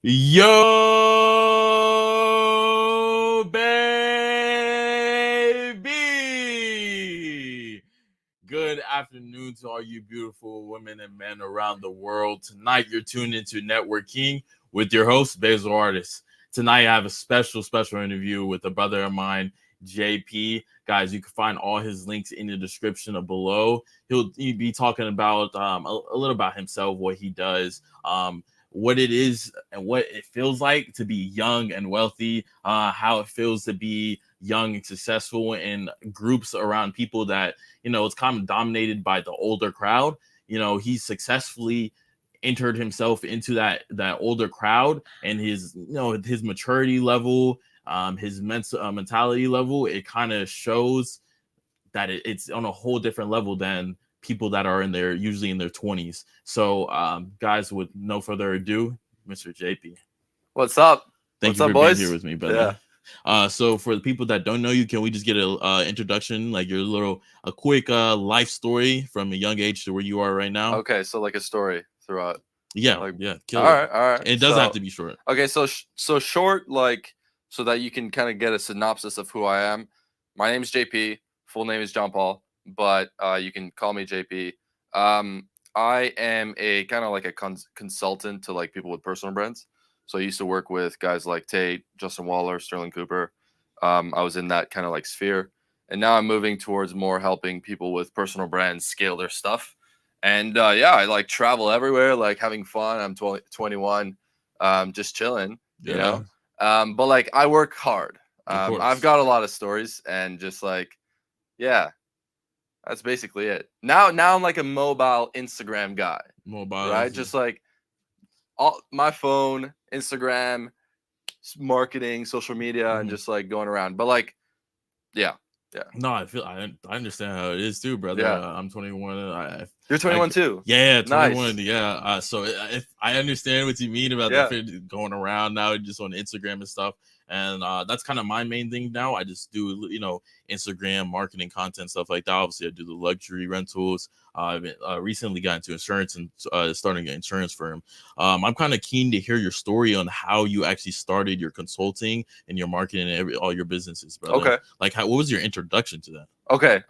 Yo, baby! Good afternoon to all you beautiful women and men around the world. Tonight, you're tuned into Networking with your host, Basil Artist. Tonight, I have a special interview with a brother of mine, JP. Guys, you can find all his links in the description below. He'll be talking about a little about himself, what he does, what it is and what it feels like to be young and wealthy, how it feels to be young and successful in groups around people that, it's kind of dominated by the older crowd. He successfully entered himself into that older crowd, and his maturity level, his mentality level, it kind of shows that it's on a whole different level than people that are usually in their 20s. So, guys, with no further ado, Mr. JP. What's up? Thank What's you up, for being here boys? with me, brother. So for the people that don't know you, can we just get a introduction, like a quick life story from a young age to where you are right now? Okay, so like a story throughout. Yeah, Like, yeah, all kill it. right, all right. It doesn't have to be short. Okay, so short, like, so that you can kind of get a synopsis of who I am. My name is JP. Full name is John Paul, but you can call me JP. I am a kind of like a consultant to like people with personal brands. So I used to work with guys like Tate, Justin Waller, Sterling Cooper. I was in that kind of like sphere, and now I'm moving towards more helping people with personal brands scale their stuff. And yeah, I like travel everywhere, like having fun. I'm 21, just chilling, Yeah, But like I work hard. of I've course. got a lot of stories, and just like, yeah, that's basically it. Now I'm like a mobile Instagram guy, Mobile. right? Just like all my phone, Instagram, marketing, social media, and Mhm. just like going around. But like, yeah, yeah, No, I understand how it is too, brother. yeah. I'm 21. You're I 21 too. yeah, 21. Nice. Yeah. So if I understand what you mean about Yeah. going around now, just on Instagram and stuff, and that's kind of my main thing now. I just do Instagram marketing content stuff like that. Obviously, I do the luxury rentals. I've recently got into insurance and starting an insurance firm. I'm kind of keen to hear your story on how you actually started your consulting and your marketing and all your businesses, brother. Okay. Like, what was your introduction to that? Okay.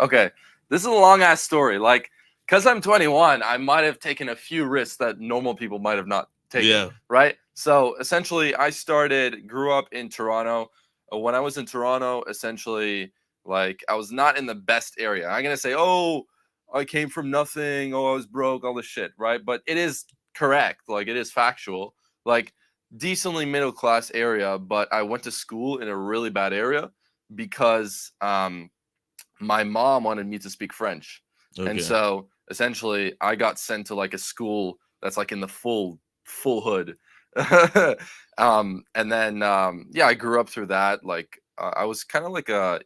This is a long ass story. Like, because I'm 21, I might have taken a few risks that normal people might have not taken. Yeah. Right. So essentially, grew up in Toronto. When I was in Toronto, essentially, like, I was not in the best area. I'm going to say, oh, I came from nothing. Oh, I was broke, all this shit. Right. But it is correct. Like, it is factual. Like, decently middle class area. But I went to school in a really bad area because, my mom wanted me to speak French. And Okay. so essentially I got sent to like a school that's like in the full hood. And then yeah, I grew up through that. Like I was kind of like a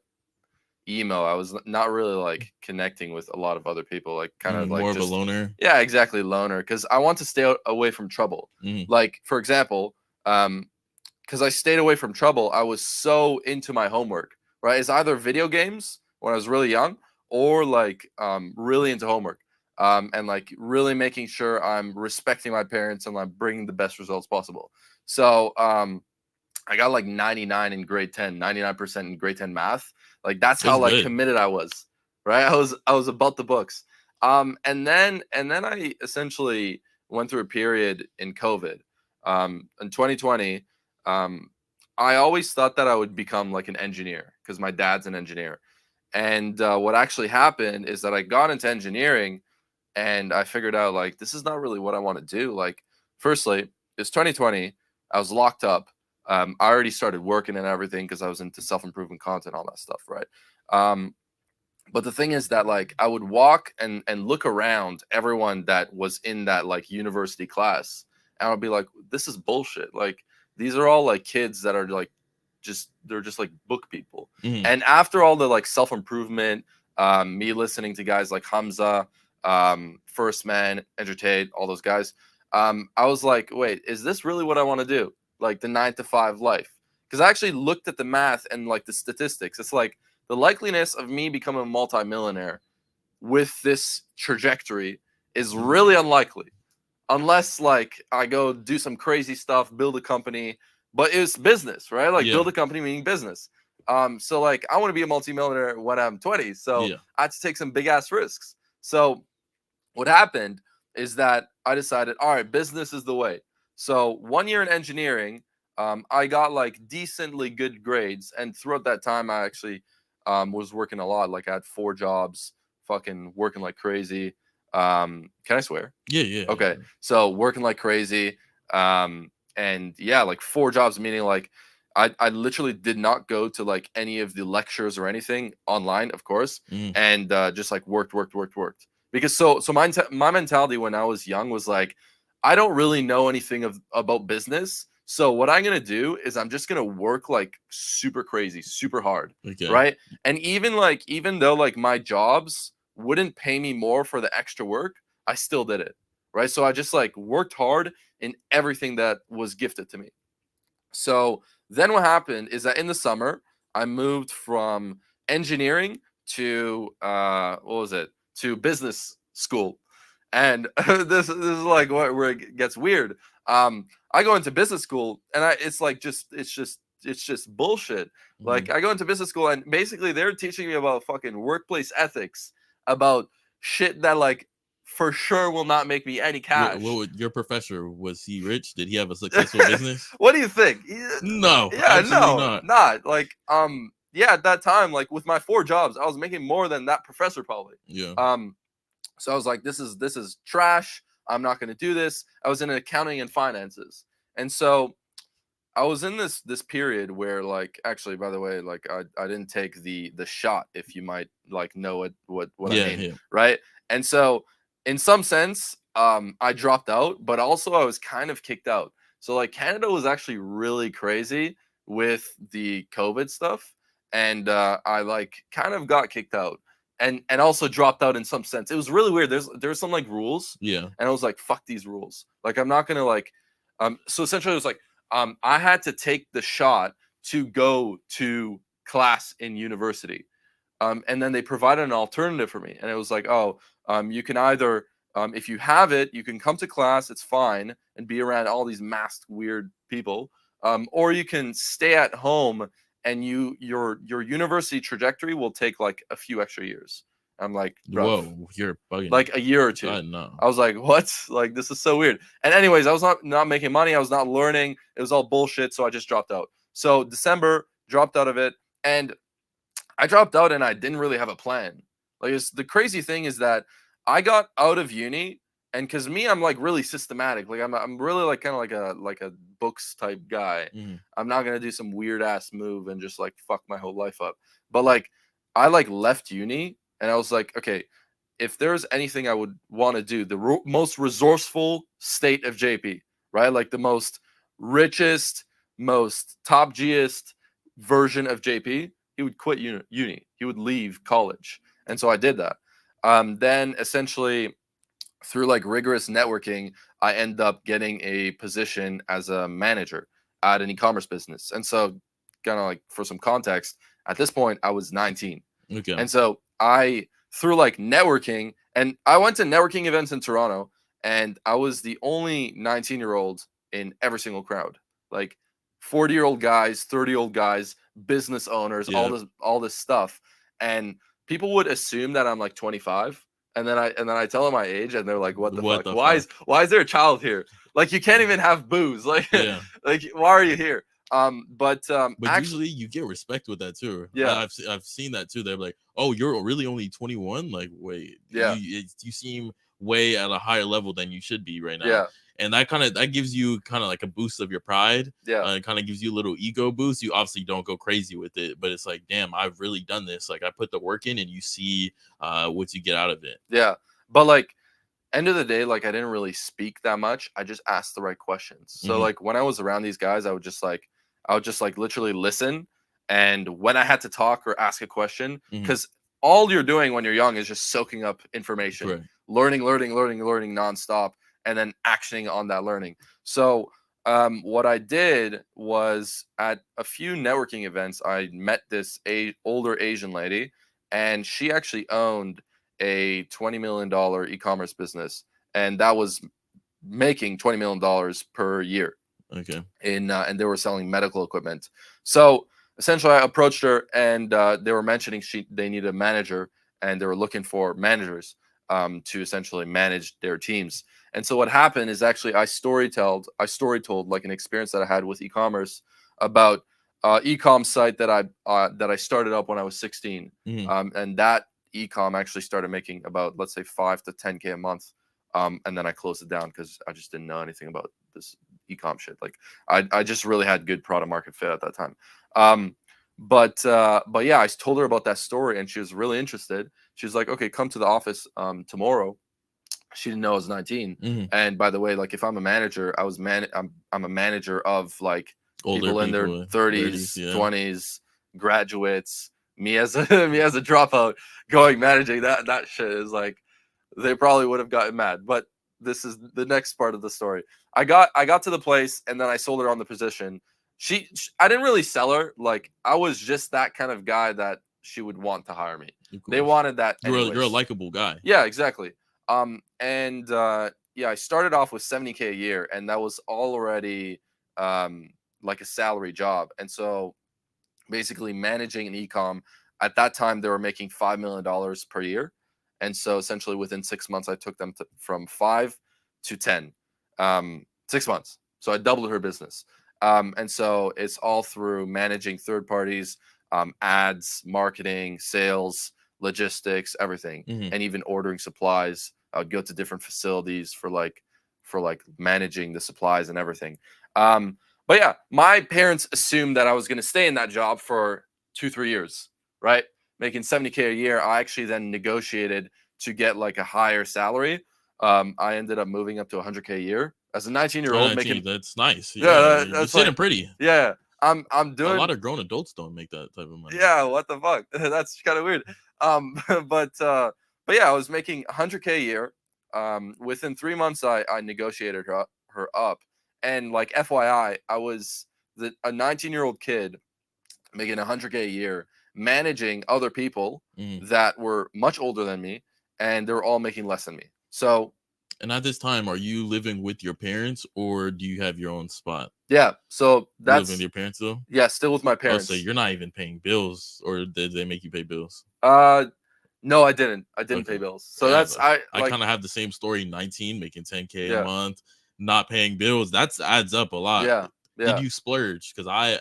emo. I was not really like connecting with a lot of other people, like kind of like More of a just, loner. yeah, exactly, loner, cuz I want to stay away from trouble. Mm. Like for example, because I stayed away from trouble, I was so into my homework, right? It's either video games when I was really young or like really into homework, and like really making sure I'm respecting my parents and like bringing the best results possible. So I got like 99 in grade 10, 99% in grade 10 math. Like that's how That's like good. committed I was, right? I was about the books. And then I essentially went through a period in COVID. In 2020, um, I always thought that I would become like an engineer because my dad's an engineer. And what actually happened is that I got into engineering and I figured out like this is not really what I want to do. Like, firstly, it's 2020. I was locked up. I already started working and everything because I was into self improvement content, all that stuff, right? Um, but the thing is that like I would walk and look around everyone that was in that like university class, and I'd be like, this is bullshit. Like these are all like kids that are like they're just like book people. Mm. And after all the like self improvement, me listening to guys like Hamza, First Man, Entertain, all those guys, I was like, wait, is this really what I want to do? Like the 9 to 5 life? Because I actually looked at the math and like the statistics. It's like the likeliness of me becoming a multimillionaire with this trajectory is really unlikely. unless like I go do some crazy stuff, build a company, but it's business, right? Like Yeah. build a company meaning business. So like I want to be a multimillionaire when I'm 20. So Yeah. I had to take some big ass risks. So what happened is that I decided, all right, business is the way. So 1 year in engineering, I got like decently good grades, and throughout that time, I actually was working a lot. Like I had 4 jobs, fucking working like crazy. Can I swear? Yeah. Yeah. Okay, so working like crazy, and yeah, like 4 jobs, meaning like I literally did not go to like any of the lectures or anything online, of course, Mm. and just like worked because so my mentality when I was young was like I don't really know anything about business. So what I'm gonna do is I'm just gonna work like super crazy, super hard, Okay. right? And even though like my jobs wouldn't pay me more for the extra work, I still did it, right? So I just like worked hard in everything that was gifted to me. So then what happened is that in the summer I moved from engineering to what was it? To business school. And this is like where it gets weird. I go into business school and it's just bullshit. Like Mhm. I go into business school and basically they're teaching me about fucking workplace ethics, about shit that like for sure will not make me any What cash. would your professor, was he rich? Did he have a successful business? What do you think? No, Yeah, absolutely no, not. not like yeah, at that time, like with my 4 jobs, I was making more than that professor probably. Yeah. Um, so I was like, this is trash. I'm not gonna do this. I was in accounting and finances. And so I was in this period where like actually by the way, like I didn't take the shot, if you might like know what I Yeah. mean, Yeah. right? And so in some sense, I dropped out, but also I was kind of kicked out. So like Canada was actually really crazy with the COVID stuff, and I like kind of got kicked out and also dropped out in some sense. It was really weird. There's some like rules, Yeah. and I was like, fuck these rules. Like I'm not gonna like so essentially it was like I had to take the shot to go to class in university. And then they provided an alternative for me. And it was like, oh, you can either, if you have it, you can come to class, it's fine, and be around all these masked, weird people. Or you can stay at home and your university trajectory will take like a few extra years. I'm like, rough, Whoa, you're bugging like me. a year or two. God no. I was like, what? Like this is so weird. And anyways, I was not making money. I was not learning. It was all bullshit. So I just dropped out. So December dropped out of it, and I dropped out, and I didn't really have a plan. Like the crazy thing is that I got out of uni, and because me, I'm like really systematic. Like I'm really like kind of like a books type guy. Mhm. I'm not gonna do some weird ass move and just like fuck my whole life up. But like I like left uni, and I was like, okay, if there's anything I would want to do, the most resourceful state of JP, right? Like the most richest, most top Gist version of JP, he would quit uni. He would leave college. And so I did that. Then essentially through like rigorous networking, I end up getting a position as a manager at an e-commerce business. And so kind of like for some context, at this point I was 19. Okay. And so I through like networking, and I went to networking events in Toronto, and I was the only 19-year-old in every single crowd. Like 40-year-old guys, 30-year-old guys, business owners, Yeah. all this stuff. And people would assume that I'm like 25. And then I tell them my age, and they're like, "What the What fuck? the Why fuck? is there a child here? Like you can't even have booze. Like Yeah. like why are you here?" But But actually, usually you get respect with that too. yeah, I've seen that too. They're like, "Oh, you're really only 21." Like, wait, yeah, you seem way at a higher level than you should be right now. yeah, And that gives you kind of like a boost of your pride. yeah. It kind of gives you a little ego boost. You obviously don't go crazy with it, but it's like, damn, I've really done this. Like I put the work in, and you see what you get out of it. Yeah. But like end of the day, like I didn't really speak that much. I just asked the right questions. So Mhm. like when I was around these guys, I would just like literally listen. And when I had to talk or ask a question, Mhm. because all you're doing when you're young is just soaking up information, Correct. learning nonstop, and then actioning on that learning. So what I did was at a few networking events, I met this older Asian lady, and she actually owned a $20 million e-commerce business, and that was making $20 million per year. Okay. And they were selling medical equipment. So essentially, I approached her, and they were mentioning they needed a manager, and they were looking for managers to essentially manage their teams. And so what happened is actually I story told like an experience that I had with e-commerce about e-com site that I started up when I was 16, and that e-com actually started making about, let's say, 5 to 10K a month, and then I closed it down because I just didn't know anything about this e-com shit. Like I just really had good product market fit at that time. But yeah, I told her about that story, and she was really interested. She was like, okay, come to the office tomorrow. She didn't know I was 19. And by the way, like, if I'm a manager, I'm a manager of like Older people in their people, 30s, yeah. 20s, graduates. Me as a dropout managing that shit is like, they probably would have gotten mad. But this is the next part of the story. I got to the place, and then I sold her on the position. I didn't really sell her. Like, I was just that kind of guy that she would want to hire me. They wanted that anyways. You're a likable guy. Yeah, exactly. Yeah, I started off with 70K a year, and that was already like a salary job. And so basically managing an e-com, at that time they were making $5 million per year. And so essentially within 6 months, I took them from 5 to 10. 6 months. So I doubled her business. And so it's all through managing third parties, ads, marketing, sales, logistics, everything, and even ordering supplies. I would go to different facilities for managing the supplies and everything. But yeah, my parents assumed that I was going to stay in that job for 2-3 years, right? Making 70K a year. I actually then negotiated to get like a higher salary. I ended up moving up to 100K a year as a 19-year-old making. That's nice. Yeah, you're that's sitting like, pretty. Yeah, I'm doing. A lot of grown adults don't make that type of money. Yeah, what the fuck? That's kind of weird. But yeah, I was making 100K a year. Within 3 months, I negotiated her up, and like FYI, I was a 19-year-old kid making 100K a year, managing other people that were much older than me, and they were all making less than me. So. And at this time, are you living with your parents, or do you have your own spot? Yeah, so that's living with your parents though. Yeah, still with my parents. Oh, so you're not even paying bills, or did they make you pay bills? No, I didn't. I didn't pay bills. So yeah, that's I kind of have the same story. 19, making 10K a month, not paying bills. That adds up a lot. Yeah. Did you splurge? Because I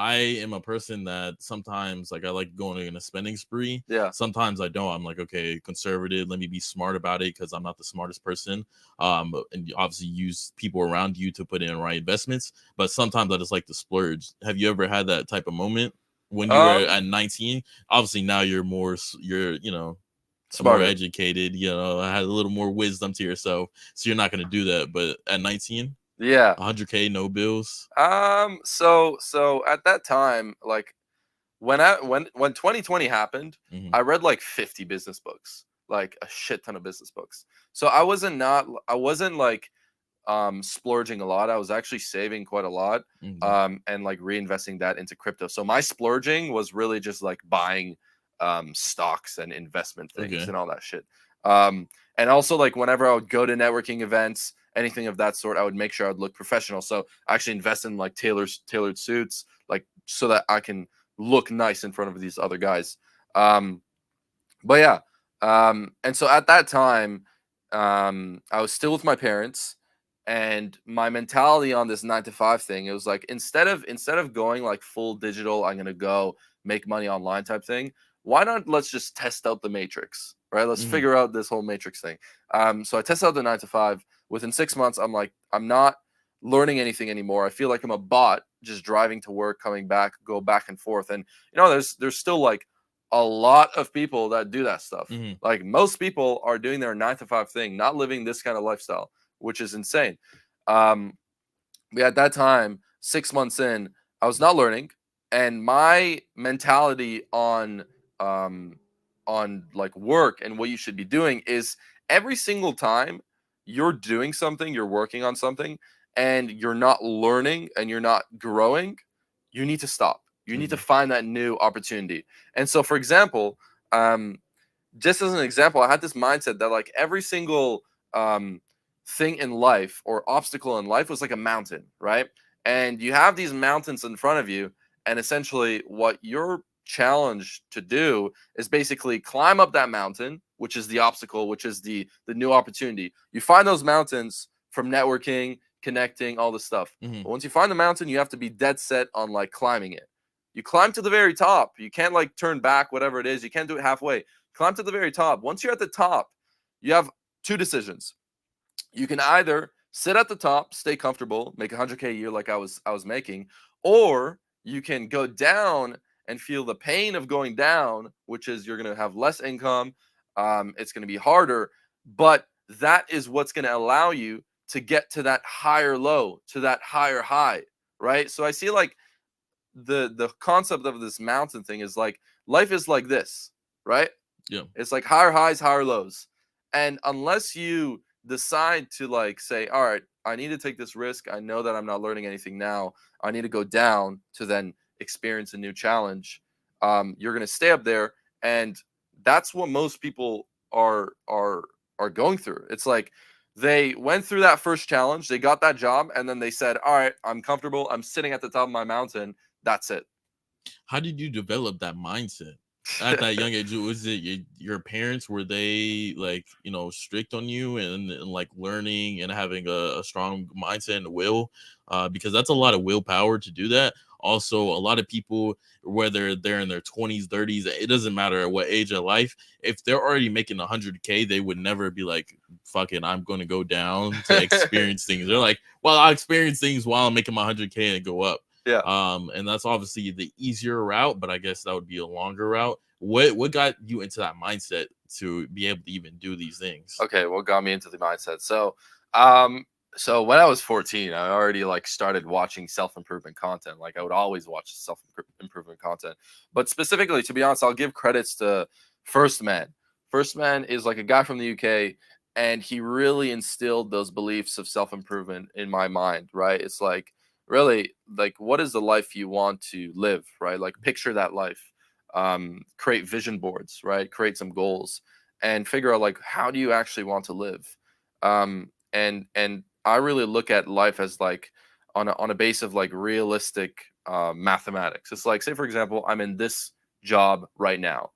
am a person that sometimes, like, I like going in a spending spree. Yeah. Sometimes I don't. I'm like, okay, conservative. Let me be smart about it because I'm not the smartest person. And you obviously use people around you to put in right investments. But sometimes I just like to splurge. Have you ever had that type of moment when you were at 19? Obviously now you're smarter, more educated. I had a little more wisdom to yourself, so you're not going to do that. But at 19. Yeah. 100K, no bills. So at that time, like when 2020 happened, I read like 50 business books, like a shit ton of business books. So I wasn't like splurging a lot. I was actually saving quite a lot, and like reinvesting that into crypto. So my splurging was really just like buying stocks and investment things and all that shit. And also, like, whenever I would go to networking events, anything of that sort, I would make sure I would look professional. So I actually invest in like tailored suits, like, so that I can look nice in front of these other guys. But yeah. And so at that time, I was still with my parents, and my mentality on this 9-to-5 thing, it was like, instead of going like full digital, I'm going to go make money online type thing. Why not let's just test out the matrix, right? Let's figure out this whole matrix thing. So I tested out the 9-to-5. Within 6 months, I'm like, I'm not learning anything anymore. I feel like I'm a bot just driving to work, coming back, go back and forth. And there's still like a lot of people that do that stuff. Like, most people are doing their 9-to-5 thing, not living this kind of lifestyle, which is insane. But at that time, 6 months in, I was not learning, and my mentality on like work and what you should be doing is, every single time you're doing something, you're working on something, and you're not learning and you're not growing, you need to stop. You need to find that new opportunity. And so, for example, just as an example, I had this mindset that like every single thing in life or obstacle in life was like a mountain, right? And you have these mountains in front of you, and essentially what you're challenged to do is basically climb up that mountain, which is the obstacle, which is the new opportunity. You find those mountains from networking, connecting, all this stuff. Mhm. But once you find the mountain, you have to be dead set on like climbing it. You climb to the very top. You can't like turn back, whatever it is. You can't do it halfway. Climb to the very top. Once you're at the top, you have two decisions. You can either sit at the top, stay comfortable, make 100K a year like I was making, or you can go down and feel the pain of going down, which is you're going to have less income. It's going to be harder, but that is what's going to allow you to get to that higher low, to that higher high, right? So I see like the concept of this mountain thing is like life is like this, right? Yeah. It's like higher highs, higher lows. And unless you decide to like say, all right, I need to take this risk. I know that I'm not learning anything now. I need to go down to then experience a new challenge. You're gonna stay up there, and that's what most people are going through. It's like they went through that first challenge, they got that job, and then they said, all right, I'm comfortable. I'm sitting at the top of my mountain. That's it. How did you develop that mindset at that young age? Was it your parents? Were they like, strict on you and like learning and having a strong mindset and will? Because that's a lot of willpower to do that. Also, a lot of people, whether they're in their 20s, 30s, it doesn't matter at what age of life, if they're already making 100K, they would never be like, fuck it, I'm going to go down to experience things. They're like, well, I'll experience things while I'm making my 100K and go up. Yeah. And that's obviously the easier route, but I guess that would be a longer route. What got you into that mindset to be able to even do these things? Okay, what got me into the mindset? So when I was 14, I already like started watching self-improvement content. Like I would always watch self-improvement content. But specifically, to be honest, I'll give credits to First Man. First Man is like a guy from the UK, and he really instilled those beliefs of self-improvement in my mind, right? It's like really like what is the life you want to live, right? Like picture that life. Create vision boards, right? Create some goals and figure out like how do you actually want to live. And I really look at life as like on a base of like realistic mathematics. It's like, say for example, I'm in this job right now.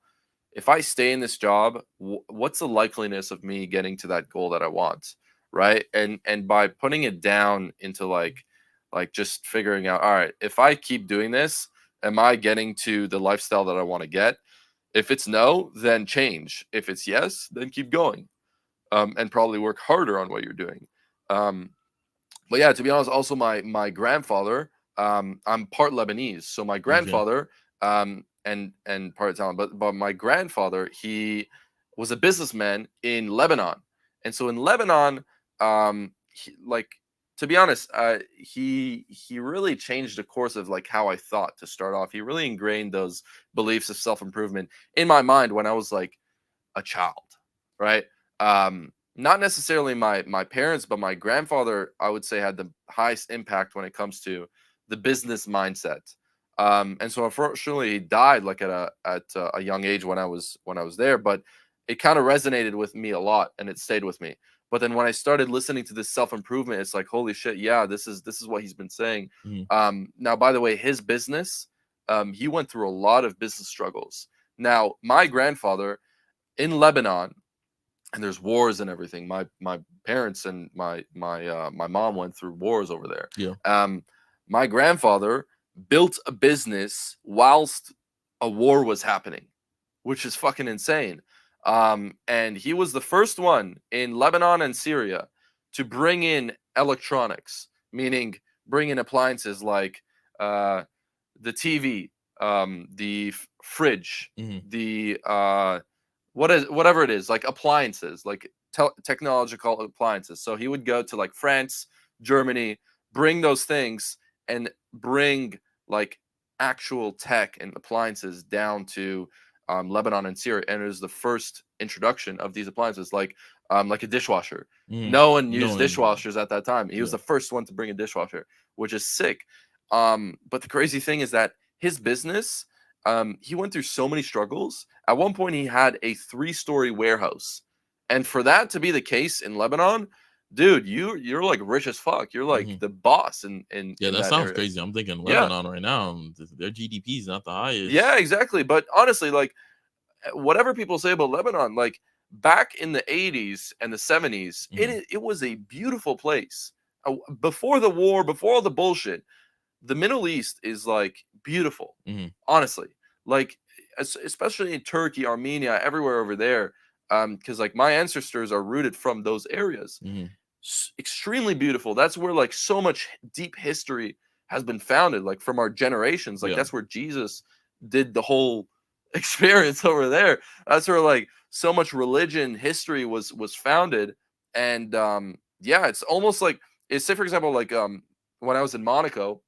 If I stay in this job, what's the likeliness of me getting to that goal that I want, right? And by putting it down into like just figuring out, all right, if I keep doing this, am I getting to the lifestyle that I want to get? If it's no, then change. If it's yes, then keep going, and probably work harder on what you're doing. Um, but yeah, to be honest, also my grandfather, I'm part Lebanese, so my Okay. grandfather, and part Italian, but my grandfather, he was a businessman in Lebanon, and so in Lebanon, like to be honest, he really changed the course of like how I thought to start off. He really ingrained those beliefs of self improvement in my mind when I was like a child, right? Not necessarily my parents, but my grandfather, I would say, had the highest impact when it comes to the business mindset. And so unfortunately, he died like at a young age when I was there. But it kind of resonated with me a lot, and it stayed with me. But then when I started listening to this self improvement, it's like, holy shit, yeah, this is what he's been saying. Mhm. Now, by the way, his business, he went through a lot of business struggles. Now, my grandfather in Lebanon, and there's wars and everything. My parents and my mom went through wars over there. Yeah. My grandfather built a business whilst a war was happening, which is fucking insane. And he was the first one in Lebanon and Syria to bring in electronics, meaning bring in appliances like the TV, the fridge, Mhm. the whatever it is, like appliances, like technological appliances. So he would go to like France, Germany, bring those things and bring like actual tech and appliances down to Lebanon and Syria, and it was the first introduction of these appliances, like a dishwasher. Mhm. No one No used one. dishwashers at that time. He was Yeah. the first one to bring a dishwasher, which is sick. But the crazy thing is that his business, he went through so many struggles. At one point, he had a 3-story warehouse, and for that to be the case in Lebanon, dude, you're like rich as fuck. You're like Mhm. the boss in Yeah, that that sounds area. crazy. I'm thinking Yeah, Lebanon right now. Their GDP is not the yeah, highest. exactly. But honestly, like whatever people say about Lebanon, like back in the 80s and the 70s, Mhm. it was a beautiful place. Before the war, before all the bullshit, the Middle East is like beautiful, Mhm. honestly. Like especially in Turkey, Armenia, everywhere over there, because like my ancestors are rooted from those areas. Mhm. Extremely beautiful. That's where like so much deep history has been founded, like from our generations. Like Yeah. that's where Jesus did the whole experience over there. That's where like so much religion history was founded. And yeah, it's almost like say for example, like when I was in Monaco,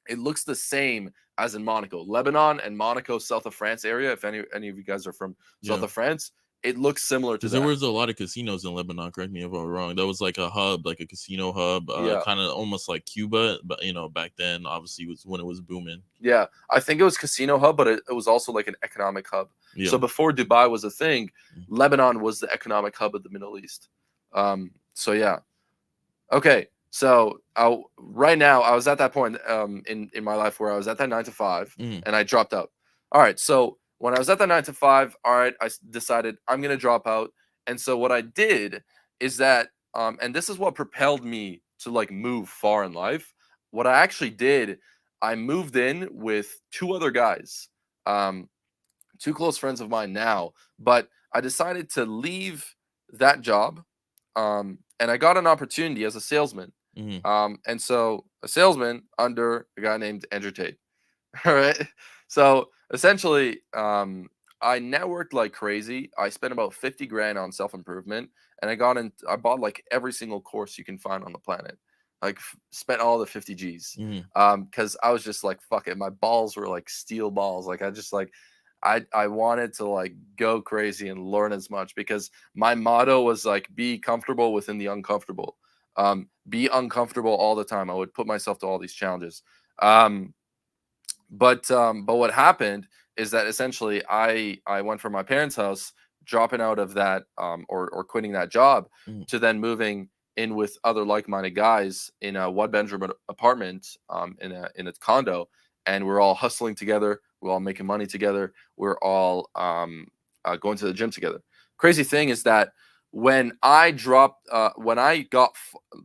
it looks the same as in Monaco. Lebanon and Monaco, south of France area. If any of you guys are from south Yeah. of France, it looks similar to Because there that. was a lot of casinos in Lebanon. Correct me if I'm wrong. That was like a hub, like a casino hub, Yeah. kind of almost like Cuba, but back then, obviously, was when it was booming. Yeah, I think it was casino hub, but it was also like an economic hub. Yeah. So before Dubai was a thing, Mm. Lebanon was the economic hub of the Middle East. So yeah, okay. So right now, I was at that point in my life where I was at that 9 to 5, Mhm. and I dropped out. All right, so when I was at that 9 to 5, all right, decided I'm gonna drop out, and so what I did is that, and this is what propelled me to like move far in life. What I actually did, I moved in with two other guys, um, two close friends of mine now, but I decided to leave that job, and I got an opportunity as a salesman. Mhm. And so a salesman under a guy named Andrew Tate. All right. So essentially, I networked like crazy. I spent about 50 grand on self improvement, and I bought like every single course you can find on the planet. Like spent all the 50 G's. Mhm. Because I was just like, fuck it. My balls were like steel balls. Like I just like I wanted to like go crazy and learn as much because my motto was like be comfortable within the uncomfortable. Be uncomfortable all the time. I would put myself to all these challenges. But what happened is that essentially I went from my parents' house, dropping out of that or quitting that job, Mhm. to then moving in with other like-minded guys in a one-bedroom apartment, in a condo, and we're all hustling together, we're all making money together, we're all going to the gym together. Crazy thing is that when I got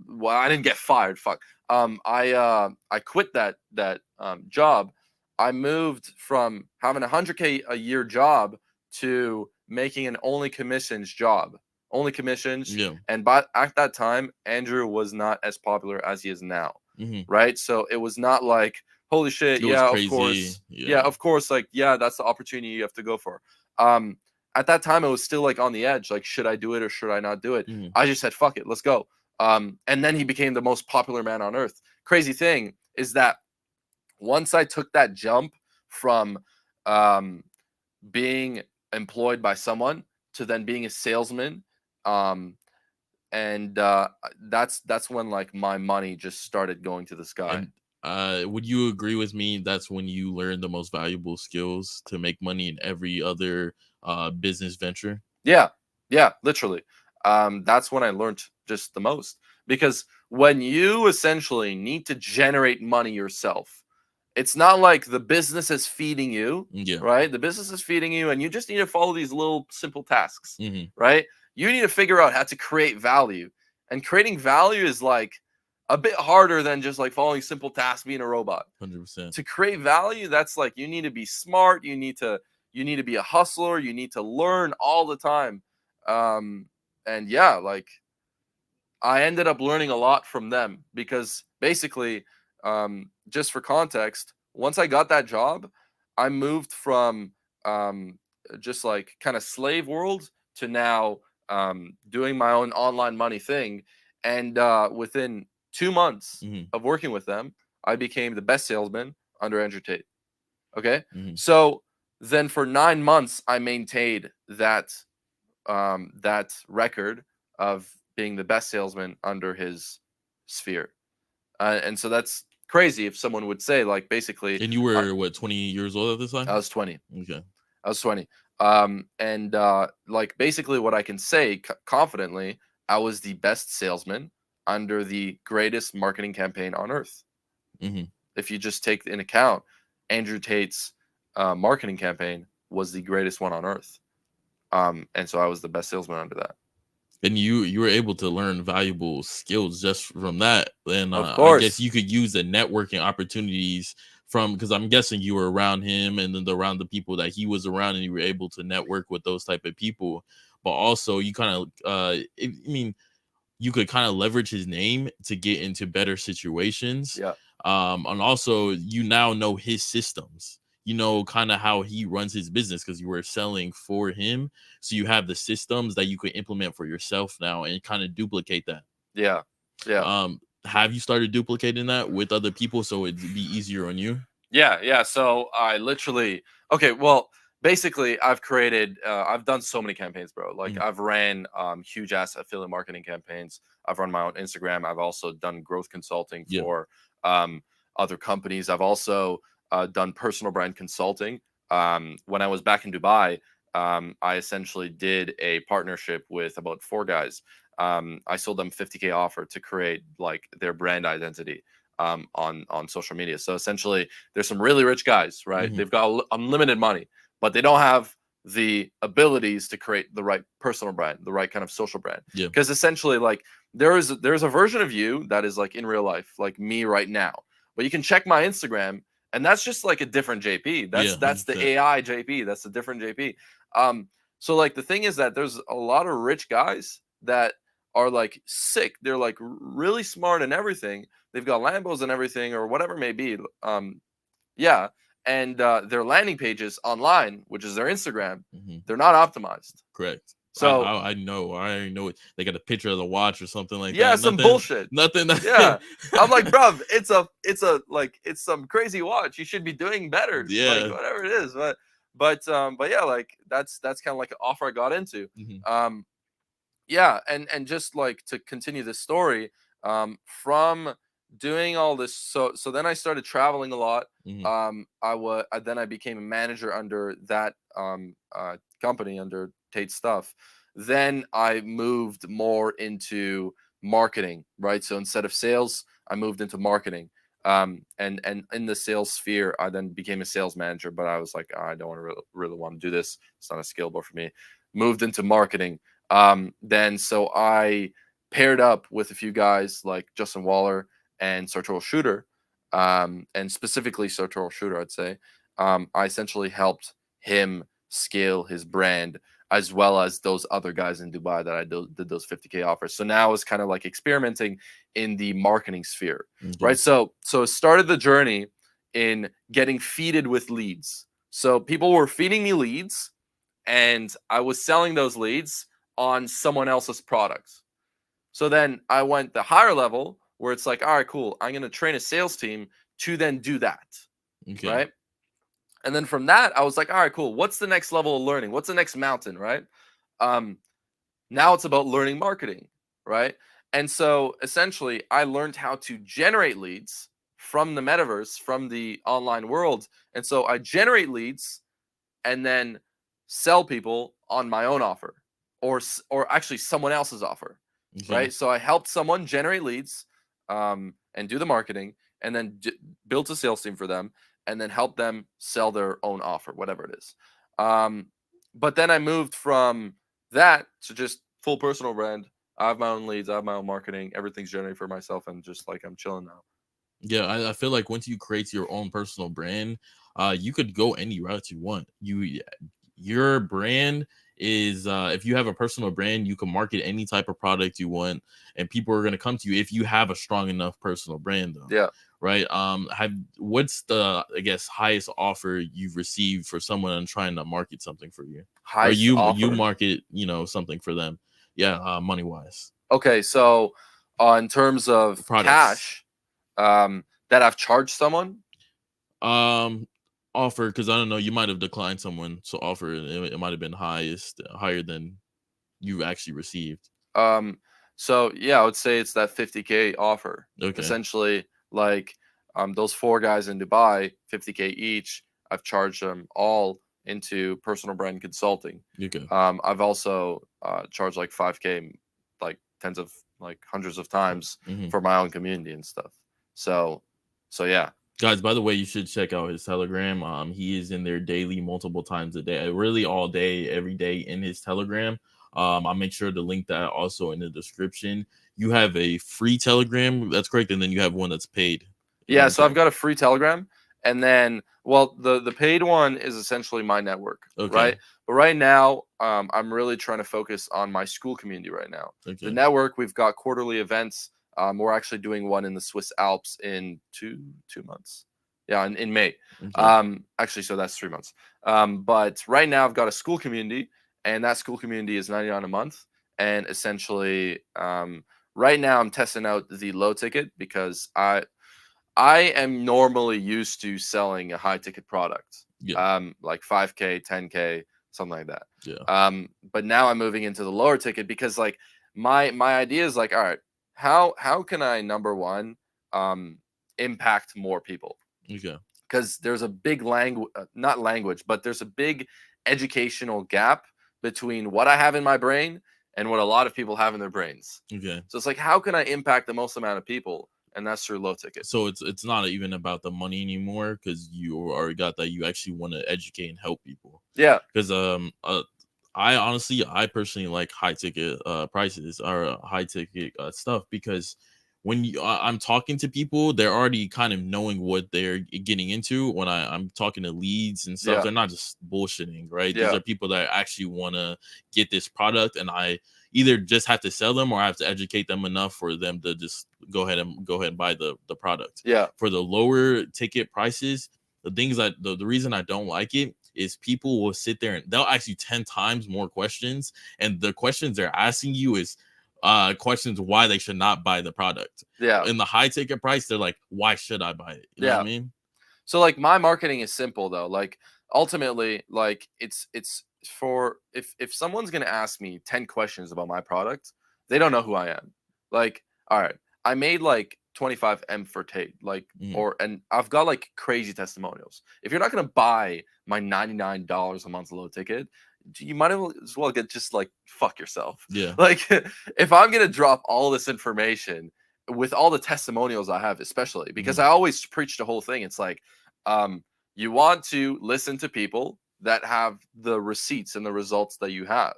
well, I didn't get fired, fuck. I quit that job. I moved from having a 100K a year job to making an only commissions job, only commissions. Yeah. And at that time, Andrew was not as popular as he is now, Mhm. right? So it was not like, holy shit, It was yeah, of crazy. course, yeah, Yeah. of course, like yeah, that's the opportunity you have to go for. Um, at that time, it was still like on the edge, like should I do it or should I not do it? Mhm. I just said, fuck it, let's go. And then he became the most popular man on earth. Crazy thing is that once I took that jump from um, being employed by someone to then being a salesman, um, and that's when like my money just started going to the sky. And would you agree with me? That's when you learn the most valuable skills to make money in every other business venture. Yeah, yeah, literally. That's when I learned just the most because when you essentially need to generate money yourself, it's not like the business is feeding you, Yeah. right? The business is feeding you, and you just need to follow these little simple tasks, Mhm. right? You need to figure out how to create value, and creating value is like a bit harder than just like following simple tasks, being a robot. 100%. To create value, that's like you need to be smart, you need to be a hustler, you need to learn all the time. And yeah, like I ended up learning a lot from them because basically, just for context, once I got that job, I moved from just like kind of slave world to now doing my own online money thing. And within 2 months Mhm. of working with them, I became the best salesman under Andrew Tate. Okay. Mhm. So then for 9 months, I maintained that record of being the best salesman under his sphere. And so that's crazy if someone would say, like, basically, And you I, were what, 20 years old at this I time? was 20. Okay. I was 20. And like, basically, what I can say confidently I was the best salesman under the greatest marketing campaign on earth. Mhm. If you just take in account Andrew Tate's marketing campaign was the greatest one on earth. And so I was the best salesman under that. And you were able to learn valuable skills just from that. And Of I guess course. you could use the networking opportunities from, because I'm guessing you were around him and then around the people that he was around, and you were able to network with those type of people. But also you kind of I mean, you could kind of leverage his name to get into better situations. Yeah. And also you now know his systems, you know, kind of how he runs his business because you were selling for him. So you have the systems that you could implement for yourself now and kind of duplicate that. Yeah. Yeah. Have you started duplicating that with other people so it'd be easier on you? Yeah. So I literally, okay, well, basically I've done so many campaigns, bro. Like Mhm. I've ran huge ass affiliate marketing campaigns. I've run my own Instagram. I've also done growth consulting Yeah. for other companies. I've also done personal brand consulting. When I was back in Dubai, I essentially did a partnership with about 4 guys. I sold them 50K offer to create like their brand identity on social media. So essentially, there's some really rich guys, right? Mhm. They've got unlimited money, but they don't have the abilities to create the right personal brand, the right kind of social brand. Yeah. Because essentially, like there's a version of you that is like in real life, like me right now. But you can check my Instagram, and that's just like a different JP. Yeah, That's the 100%. AI JP. That's a different JP. So like the thing is that there's a lot of rich guys that are like sick. They're like really smart and everything. They've got Lambos and everything, or whatever it may be. Yeah, and their landing pages online, which is their Instagram, Mhm. they're not optimized. Correct. So I know. I already know it. They got a picture of the watch or something like yeah, that. some bullshit. Nothing. Yeah, I'm like, bruv, it's some crazy watch. You should be doing better. Like Yeah. whatever it is, but yeah, like that's kind of like an offer I got into. Mhm. Um, yeah, and just like to continue the story, from doing all this, so then I started traveling a lot. Mhm. Then I became a manager under that company under Tate Stuff. Then I moved more into marketing, right? So instead of sales, I moved into marketing. And in the sales sphere, I then became a sales manager, but I was like, I don't want to really want to do this. It's not a skill for me. Moved into marketing. Then so I paired up with a few guys like Justin Waller and Sartorial Shooter, and specifically Sartorial Shooter, I'd say. I essentially helped him scale his brand as well as those other guys in Dubai that I did those 50K offers. So now it's kind of like experimenting in the marketing sphere, Okay. right? So it started the journey in getting feeded with leads. So people were feeding me leads, and I was selling those leads on someone else's products. So then I went the higher level where it's like, all right, cool. I'm going to train a sales team to then do that. Okay. Right. And then from that, I was like, all right, cool. What's the next level of learning? What's the next mountain? Right. Now it's about learning marketing. Right. And so essentially, I learned how to generate leads from the metaverse, from the online world. And so I generate leads and then sell people on my own offer, or actually someone else's offer, Okay. right? So I helped someone generate leads, and do the marketing, and then built a sales team for them, and then help them sell their own offer, whatever it is. But then I moved from that to just full personal brand. I have my own leads, I have my own marketing, everything's generated for myself, and just like I'm chilling now. Yeah, I feel like once you create your own personal brand, you could go any route you want. Your brand is if you have a personal brand, you can market any type of product you want, and people are gonna come to you if you have a strong enough personal brand, though. Yeah. Right. Have what's the, I guess, highest offer you've received for someone trying to market something for you, or Highest you offer. market, something for them? Yeah, money wise. Okay, so in terms of Products. cash, that I've charged someone. Um, Offer, because I don't know, you might have declined someone, so offer it might have been higher than you actually received. Um, so yeah, I would say it's that 50K offer. Okay. Essentially, like those 4 guys in Dubai, 50K each. I've charged them all into personal brand consulting. Okay. I've also charged like 5K, like tens of like hundreds of times Mhm. for my own community and stuff. So yeah. Guys, by the way, you should check out his Telegram. He is in there daily, multiple times a day, really all day, every day in his Telegram. I'll make sure to link that also in the description. You have a free Telegram, that's correct, and then you have one that's paid. Yeah, so I've got a free Telegram, and then the paid one is essentially my network, Okay. right? But right now, I'm really trying to focus on my school community right now. Okay. The network, we've got quarterly events. We're actually doing one in the Swiss Alps in two months. Yeah, in May. Okay. Actually, so that's 3 months. But right now I've got a school community, and that school community is $99 a month. And essentially, right now I'm testing out the low ticket because I am normally used to selling a high ticket product. Yeah. Like 5K, 10K, something like that. Yeah. But now I'm moving into the lower ticket because like my idea is like, all right, how can I, number one, impact more people? Okay. Because there's a big not language, but there's a big educational gap between what I have in my brain and what a lot of people have in their brains. Okay. So it's like, how can I impact the most amount of people? And that's through low ticket. So it's not even about the money anymore because you already got that. You actually want to educate and help people. Yeah. Because I personally like high ticket prices or high ticket stuff because when I'm talking to people, they're already kind of knowing what they're getting into. When I'm talking to leads and stuff, Yeah. they're not just bullshitting, right? Yeah. These are people that actually want to get this product, and I either just have to sell them or I have to educate them enough for them to just go ahead and buy the product. Yeah. For the lower ticket prices, the things that the reason I don't like it is people will sit there and they'll ask you 10 times more questions, and the questions they're asking you is questions why they should not buy the product. Yeah. In the high ticket price, they're like, why should I buy it? You know what I mean? So like my marketing is simple though. Like ultimately, like it's for if someone's gonna ask me 10 questions about my product, they don't know who I am. Like, all right, I made like 25M for Tate, like, and I've got like crazy testimonials. If you're not gonna buy my $99 a month low ticket, you might as well get just like fuck yourself. Yeah. Like if I'm gonna drop all this information with all the testimonials I have, especially because I always preach the whole thing. It's like, you want to listen to people that have the receipts and the results that you have,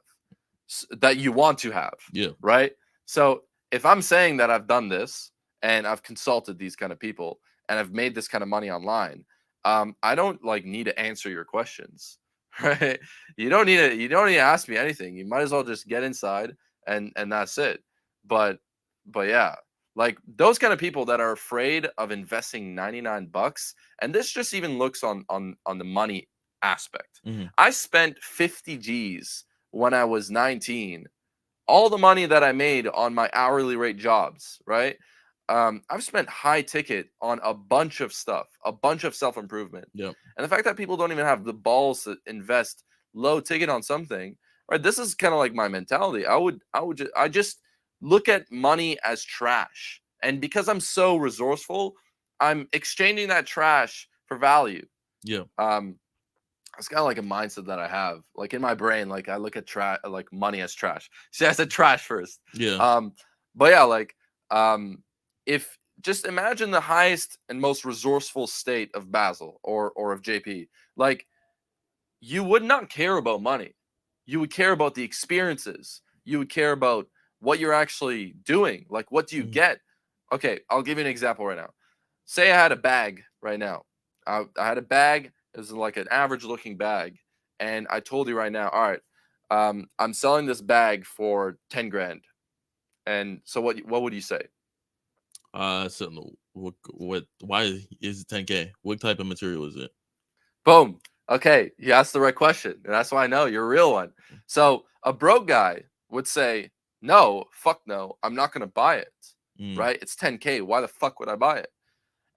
that you want to have. Yeah. Right. So if I'm saying that I've done this and I've consulted these kind of people and I've made this kind of money online, I don't like need to answer your questions. Right. You don't need to ask me anything. You might as well just get inside and that's it. But yeah. Like those kind of people that are afraid of investing $99, and this just even looks on the money aspect. I spent 50 G's when I was 19. All the money that I made on my hourly rate jobs, right? I've spent high ticket on a bunch of stuff, a bunch of self-improvement. Yeah. And the fact that people don't even have the balls to invest low ticket on something, right? This is kind of like my mentality. I just look at money as trash. And because I'm so resourceful, I'm exchanging that trash for value. Yeah. It's kind of like a mindset that I have. Like in my brain, like I look at like money as trash. See, I said trash first. Yeah. But yeah, like if just imagine the highest and most resourceful state of Basel or of JP, like you would not care about money. You would care about the experiences. You would care about what you're actually doing. Like, what do you get? Okay, I'll give you an example right now. Say I had a bag right now. I had a bag. It was like an average looking bag. And I told you right now, all right, I'm selling this bag for 10 grand. And so what would you say? So why is it 10K? What type of material is it? Boom. Okay, you asked the right question. And that's why I know you're a real one. So a broke guy would say, no, fuck no, I'm not going to buy it. Right? It's 10K. Why the fuck would I buy it?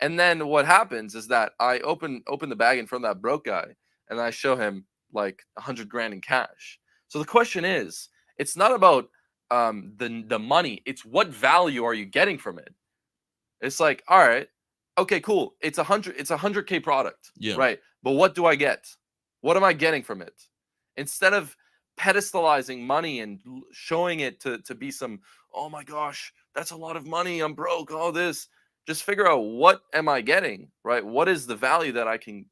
And then what happens is that I open the bag in front of that broke guy and I show him like 100 grand in cash. So the question is, it's not about the money. It's what value are you getting from it? It's like, all right, okay, cool. It's 100K product. Yeah. Right. But what do I get? What am I getting from it? Instead of pedestalizing money and showing it to be some oh my gosh, that's a lot of money, I'm broke, all this. Just figure out, what am I getting, right? What is the value that I can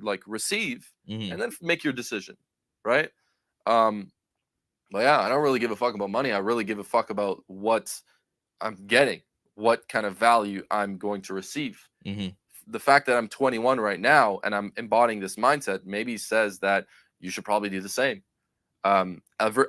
like receive, Hmm. and then make your decision, right? um but yeah, I don't really give a fuck about money. I really give a fuck about what I'm getting, what kind of value I'm going to receive. Hmm. The fact that I'm 21 right now and I'm embodying this mindset maybe says that you should probably do the same.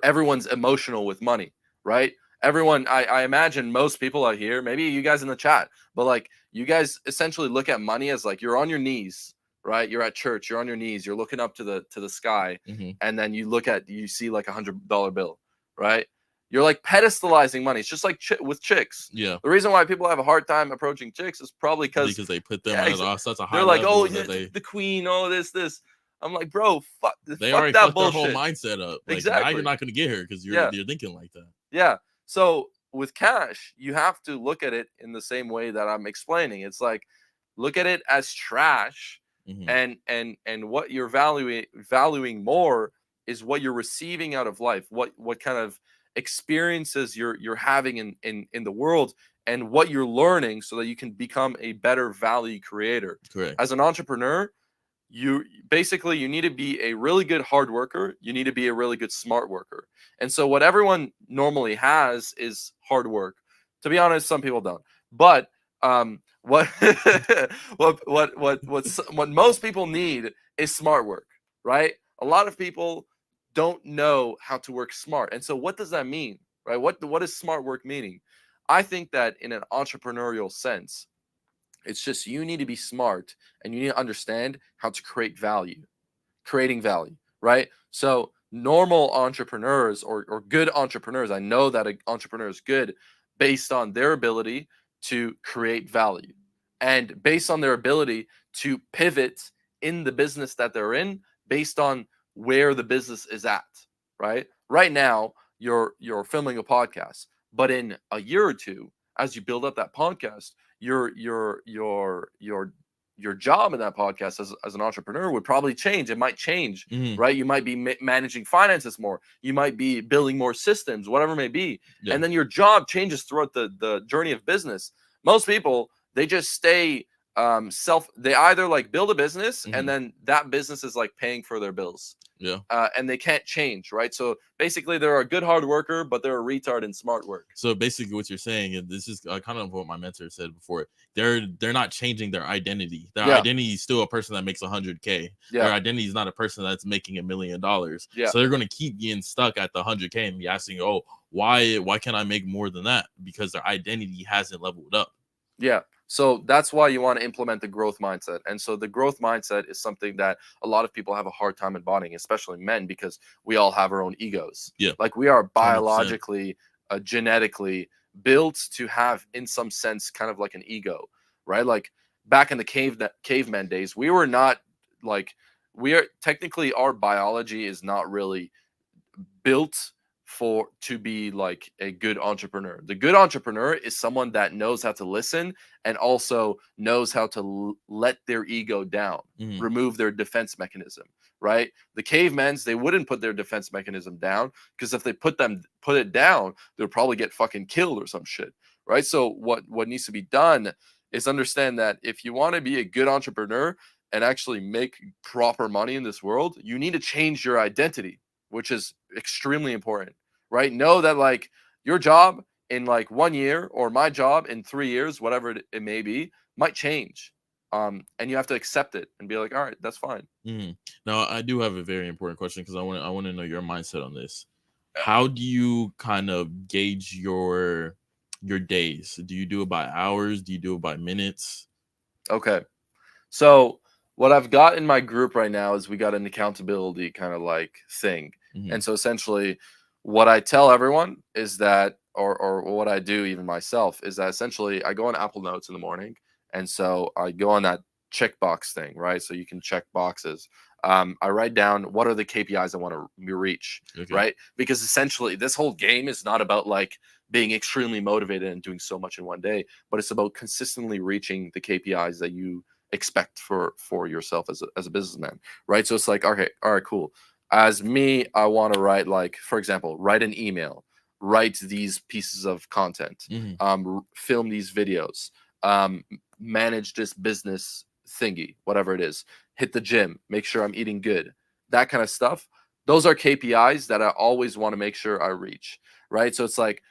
Everyone's emotional with money, right? Everyone, I imagine most people out here, maybe you guys in the chat, but like, you guys essentially look at money as like, you're on your knees, right? You're at church, you're on your knees, you're looking up to the sky, Hmm. and then you see like $100 bill, right? You're like pedestalizing money. It's just like with chicks. Yeah, The reason why people have a hard time approaching chicks is probably because, because they put them yeah, at such a high they're like, oh level yeah, that the queen, oh this. I'm like, bro, they fuck already that fucked their whole bullshit. mindset up. Like, now you're Exactly. not going to get her because Yeah. you're thinking like that. Yeah. So with cash, you have to look at it in the same way that I'm explaining. It's like, look at it as trash, Hmm. and what you're valuing more is what you're receiving out of life, what kind of experiences you're having in the world, and what you're learning, so that you can become a better value creator. Correct. As an entrepreneur, you basically, you need to be a really good hard worker, you need to be a really good smart worker. And so what everyone normally has is hard work. To be honest, some people don't, but what what most people need is smart work, right? A lot of people don't know how to work smart. And so what does that mean, right? What is smart work meaning? I think that in an entrepreneurial sense, it's just, you need to be smart, and you need to understand how to creating value, right? So normal entrepreneurs, or good entrepreneurs, I know that an entrepreneur is good based on their ability to create value, and based on their ability to pivot in the business that they're in, based on where the business is at, right? Right now, you're filming a podcast, but in a year or two, as you build up that podcast, your job in that podcast as an entrepreneur would probably change. It might change, Hmm. right? You might be managing finances more. You might be building more systems, whatever it may be. Yeah. And then your job changes throughout the journey of business. Most people, they just stay they either like build a business, Mhm. and then that business is like paying for their bills. Yeah. And they can't change, right? So basically, they're a good hard worker, but they're a retard in smart work. So basically, what you're saying, and this is kind of what my mentor said before, they're not changing their identity. Their Yeah. identity is still a person that makes 100K. Their Yeah. identity is not a person that's making $1 million. Yeah. So they're going to keep getting stuck at the 100K and be asking, oh, why can't I make more than that? Because their identity hasn't leveled up. Yeah. So that's why you want to implement the growth mindset. And so the growth mindset is something that a lot of people have a hard time embodying, especially men, because we all have our own egos. Yeah. Like, we are 100%. biologically, genetically built to have, in some sense, kind of like an ego, right? Like, back in the caveman days, we were not like, we are technically, our biology is not really built to be like a good entrepreneur. The good entrepreneur is someone that knows how to listen, and also knows how to let their ego down, Mhm. remove their defense mechanism, right? The cavemen, they wouldn't put their defense mechanism down, because if they put it down, they'll probably get fucking killed or some shit, right? So what needs to be done is understand that if you want to be a good entrepreneur and actually make proper money in this world, you need to change your identity, which is extremely important, right? Know that like your job in like 1 year, or my job in 3 years, whatever it may be, might change. And you have to accept it and be like, all right, that's fine. Mhm. Now, I do have a very important question, because I want to know your mindset on this. How do you kind of gauge your days? Do you do it by hours? Do you do it by minutes? Okay. So what I've got in my group right now is, we got an accountability kind of like thing. Mhm. And so essentially, what I tell everyone is that, or what I do even myself, is that essentially I go on Apple Notes in the morning. And so I go on that checkbox thing, right? So you can check boxes. I write down, what are the KPIs I want to reach, Okay. right? Because essentially, this whole game is not about like being extremely motivated and doing so much in one day, but it's about consistently reaching the KPIs that you expect for yourself as a businessman, right? So it's like, okay, all right, cool. As me, I want to write, like, for example, write an email. write these pieces of content, film these videos, manage this business thingy, whatever it is, hit the gym, make sure I'm eating good, that kind of stuff. Those are KPIs that I always want to make sure I reach, right? So it's like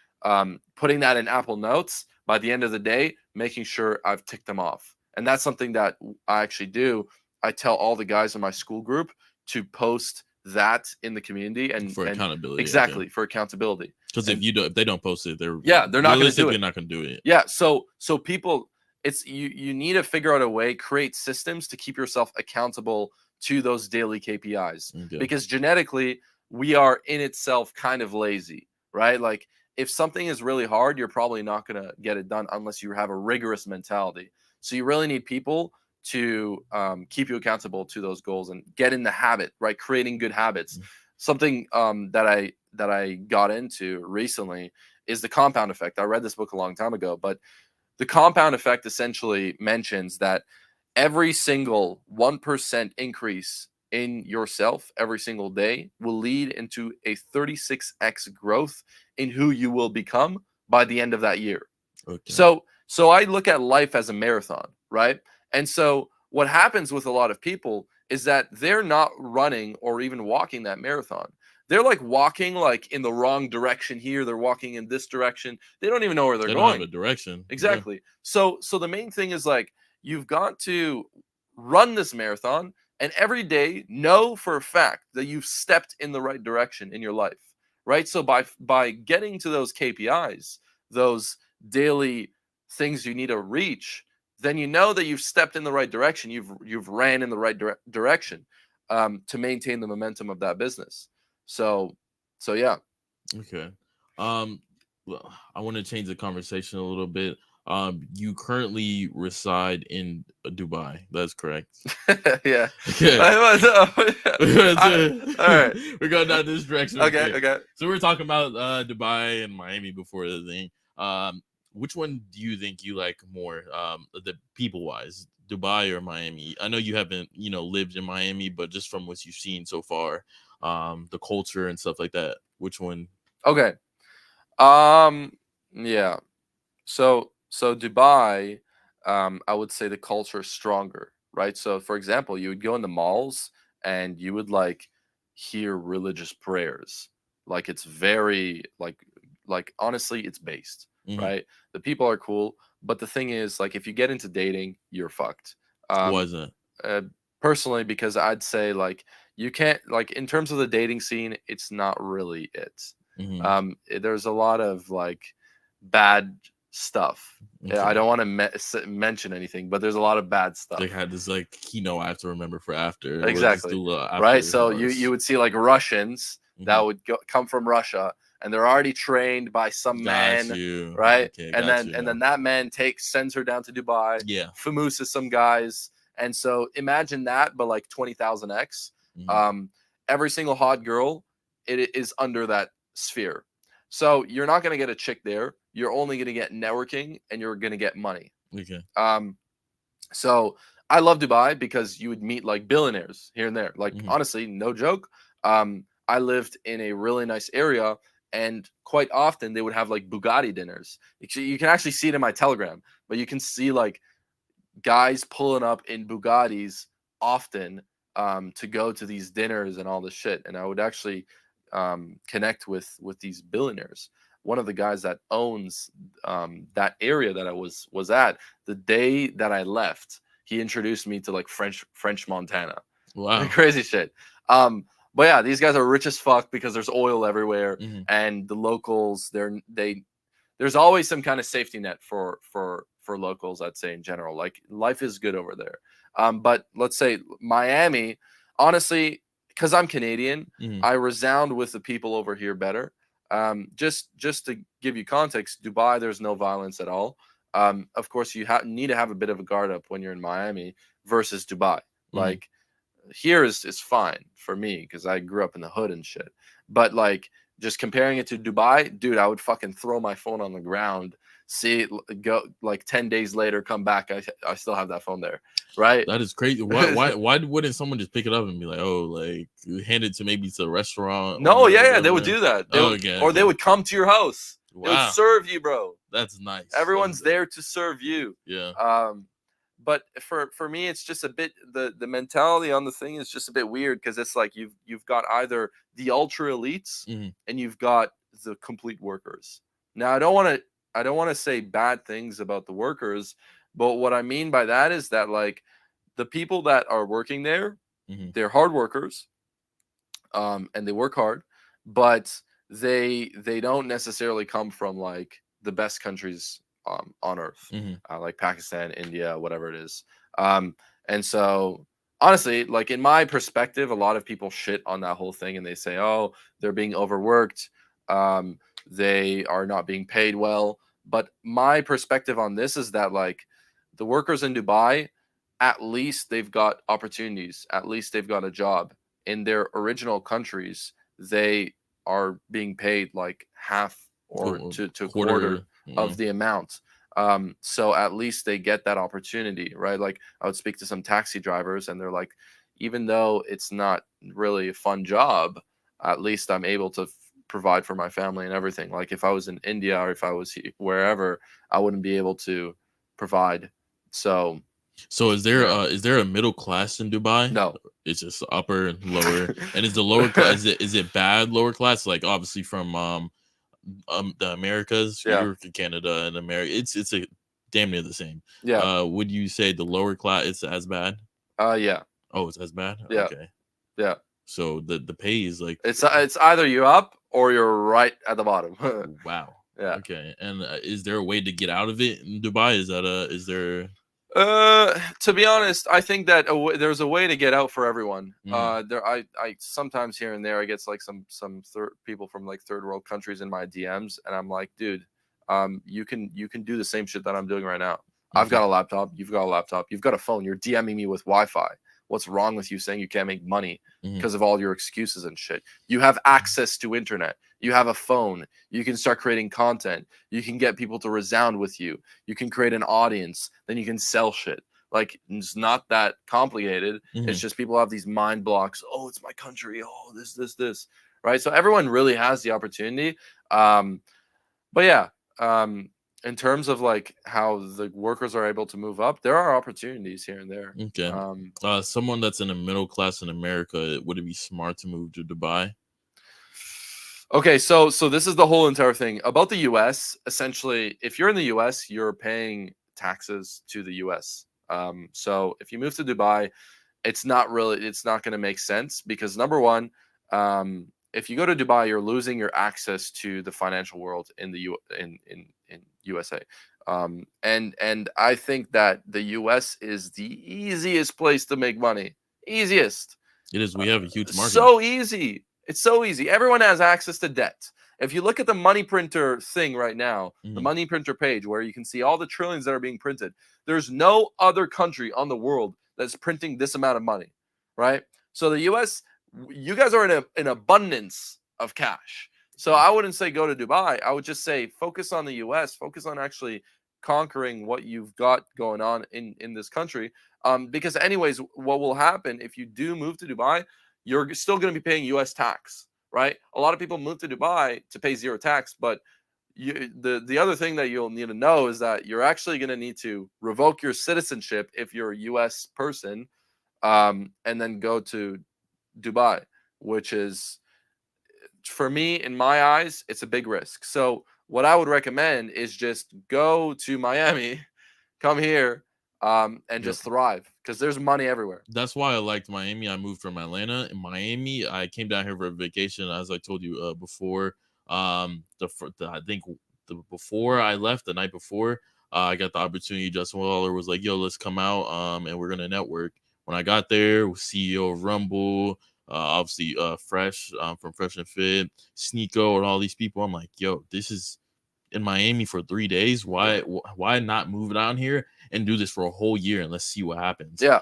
putting that in Apple Notes by the end of the day, making sure I've ticked them off. And that's something that I actually do. I tell all the guys in my school group to post that in the community and for accountability. Exactly, for accountability. Because if they don't post it, they're not going to do it. Not going to do it. Yeah. So people, it's you need to figure out a way, create systems to keep yourself accountable to those daily KPIs. Because genetically, we are in itself kind of lazy, right? Like if something is really hard, you're probably not going to get it done unless you have a rigorous mentality. So you really need people to keep you accountable to those goals and get in the habit, right? Creating good habits. Something that I got into recently is the compound effect. I read this book a long time ago, but the compound effect essentially mentions that every single 1% increase in yourself every single day will lead into a 36x growth in who you will become by the end of that year. Okay. So I look at life as a marathon, right? And so what happens with a lot of people is that they're not running or even walking that marathon. They're like walking like in the wrong direction here. They're walking in this direction. They don't even know where they're going. They don't have a direction. Exactly. Yeah. So the main thing is like, you've got to run this marathon and every day know for a fact that you've stepped in the right direction in your life, right? So by getting to those KPIs, those daily things you need to reach, then you know that you've stepped in the right direction. You've ran in the right direction to maintain the momentum of that business. So yeah. Okay. Well, I want to change the conversation a little bit. You currently reside in Dubai. That's correct. Yeah. Okay. All right. We're going down this direction. Okay. So we're talking about Dubai and Miami before the thing. Which one do you think you like more, the people-wise, Dubai or Miami? I know you haven't, lived in Miami, but just from what you've seen so far, the culture and stuff like that, which one? Okay. Yeah. So Dubai, I would say the culture is stronger, right? So for example, you would go in the malls and you would like hear religious prayers. Like it's very like honestly, it's based. Right, the people are cool, but the thing is, like, if you get into dating, you're fucked. Wasn't personally, because I'd say like you can't, like, in terms of the dating scene, it's not really it. There's a lot of like bad stuff. Okay. I don't want to mention anything, but there's a lot of bad stuff. They had this like I have to remember for after. Exactly. Right. So you would see like Russians that would come from Russia. And they're already trained by some man, right? Okay, and then that man sends her down to Dubai. Yeah, Famooses some guys, and so imagine that, but like 20,000x. Every single hot girl, it is under that sphere. So you're not gonna get a chick there. You're only gonna get networking, and you're gonna get money. Okay. So I love Dubai because you would meet like billionaires here and there. Like honestly, no joke. I lived in a really nice area. And quite often they would have like Bugatti dinners. You can actually see it in my Telegram, but you can see like guys pulling up in Bugattis often to go to these dinners and all this shit. And I would actually connect with these billionaires. One of the guys that owns that area that I was at, the day that I left, he introduced me to like French Montana. Wow. Crazy shit. But yeah, these guys are rich as fuck because there's oil everywhere, and the locals, there's always some kind of safety net for locals. I'd say in general, like life is good over there. But let's say Miami, honestly, because I'm Canadian, I resound with the people over here better. Just to give you context, Dubai, there's no violence at all. Of course, you need to have a bit of a guard up when you're in Miami versus Dubai. Like. Here is fine for me because I grew up in the hood and shit. But like just comparing it to Dubai, dude, I would fucking throw my phone on the ground, see it go like 10 days later, come back. I still have that phone there. right? That is crazy. Why wouldn't someone just pick it up and be like, oh, like hand it to maybe to a restaurant? No, or yeah, they would whatever? do that. They Oh, would, okay, or they okay. would come to your house. They would Wow, serve you, bro. that's nice. Everyone's That's- there to serve you. Yeah. But for me, it's just a bit the mentality on the thing is just a bit weird because it's like you've got either the ultra elites Mhm. and you've got the complete workers. Now I don't want to say bad things about the workers, but what I mean by that is that like the people that are working there, Mhm. they're hard workers, and they work hard, but they don't necessarily come from like the best countries on earth, Mhm. like Pakistan, India, whatever it is. And so honestly, like in my perspective, a lot of people shit on that whole thing and they say, oh, they're being overworked, they are not being paid well. But my perspective on this is that like the workers in Dubai, at least they've got opportunities, at least they've got a job. In their original countries, they are being paid like half or Or to a quarter of mhm. the amount. So at least they get that opportunity, right? Like I would speak to some taxi drivers and they're like, even though it's not really a fun job, at least I'm able to provide for my family and everything. Like if I was in India or if I was wherever, I wouldn't be able to provide. So So is there a middle class in Dubai? no. It's just upper and lower. And is the lower class is it bad lower class? Like obviously from the Americas, Yeah. Europe, Canada, and America. It's a damn near the same. Yeah. Would you say the lower class is as bad? Yeah. Oh, it's as bad? Yeah. Okay. Yeah. So the pay is like It's either you're up or you're right at the bottom. wow. Yeah. Okay. And is there a way to get out of it in Dubai? Is there To be honest, I think that there's a way to get out for everyone. Mhm. I sometimes here and there I get like some people from like third world countries in my DMs, and I'm like, dude, you can do the same shit that I'm doing right now. I've Okay. got a laptop, you've got a laptop, you've got a phone. You're DMing me with Wi-Fi. What's wrong with you saying you can't make money Mhm. because of all your excuses and shit? You have access to internet. You have a phone. You can start creating content. You can get people to resound with you. You can create an audience. Then you can sell shit. Like it's not that complicated. Mhm. It's just people have these mind blocks. Oh, it's my country. Oh, this. Right. So everyone really has the opportunity. But yeah, in terms of like how the workers are able to move up, there are opportunities here and there. Okay. Someone that's in the middle class in America, would it be smart to move to Dubai? Okay, so this is the whole entire thing about the US. Essentially, if you're in the US, you're paying taxes to the US. So if you move to Dubai, it's not going to make sense because number one, if you go to Dubai, you're losing your access to the financial world in the in USA. And I think that the US is the easiest place to make money. Easiest. It is. We have a huge market. So easy. It's so easy. Everyone has access to debt. If you look at the money printer thing right now, the Mhm. money printer page where you can see all the trillions that are being printed, there's no other country on the world that's printing this amount of money, right? So the US, you guys are in an abundance of cash. So I wouldn't say go to Dubai. I would just say focus on the US, focus on actually conquering what you've got going on in this country. Because anyways, what will happen if you do move to Dubai, you're still going to be paying US tax, right? A lot of people move to Dubai to pay zero tax, but the other thing that you'll need to know is that you're actually going to need to revoke your citizenship if you're a US person, and then go to Dubai, which is, for me, in my eyes, it's a big risk. So what I would recommend is just go to Miami, come here, and Yep. just thrive because there's money everywhere. That's why I liked Miami. I moved from Atlanta. In Miami, I came down here for a vacation, as I told you before. I think before I left, the night before, I got the opportunity. Justin Waller was like, "Yo, let's come out, and we're gonna network." When I got there, CEO of Rumble, obviously Fresh from Fresh and Fit, Sneeko, and all these people. I'm like, "Yo, this is in Miami for 3 days. Why not move down here and do this for a whole year and let's see what happens?" Yeah.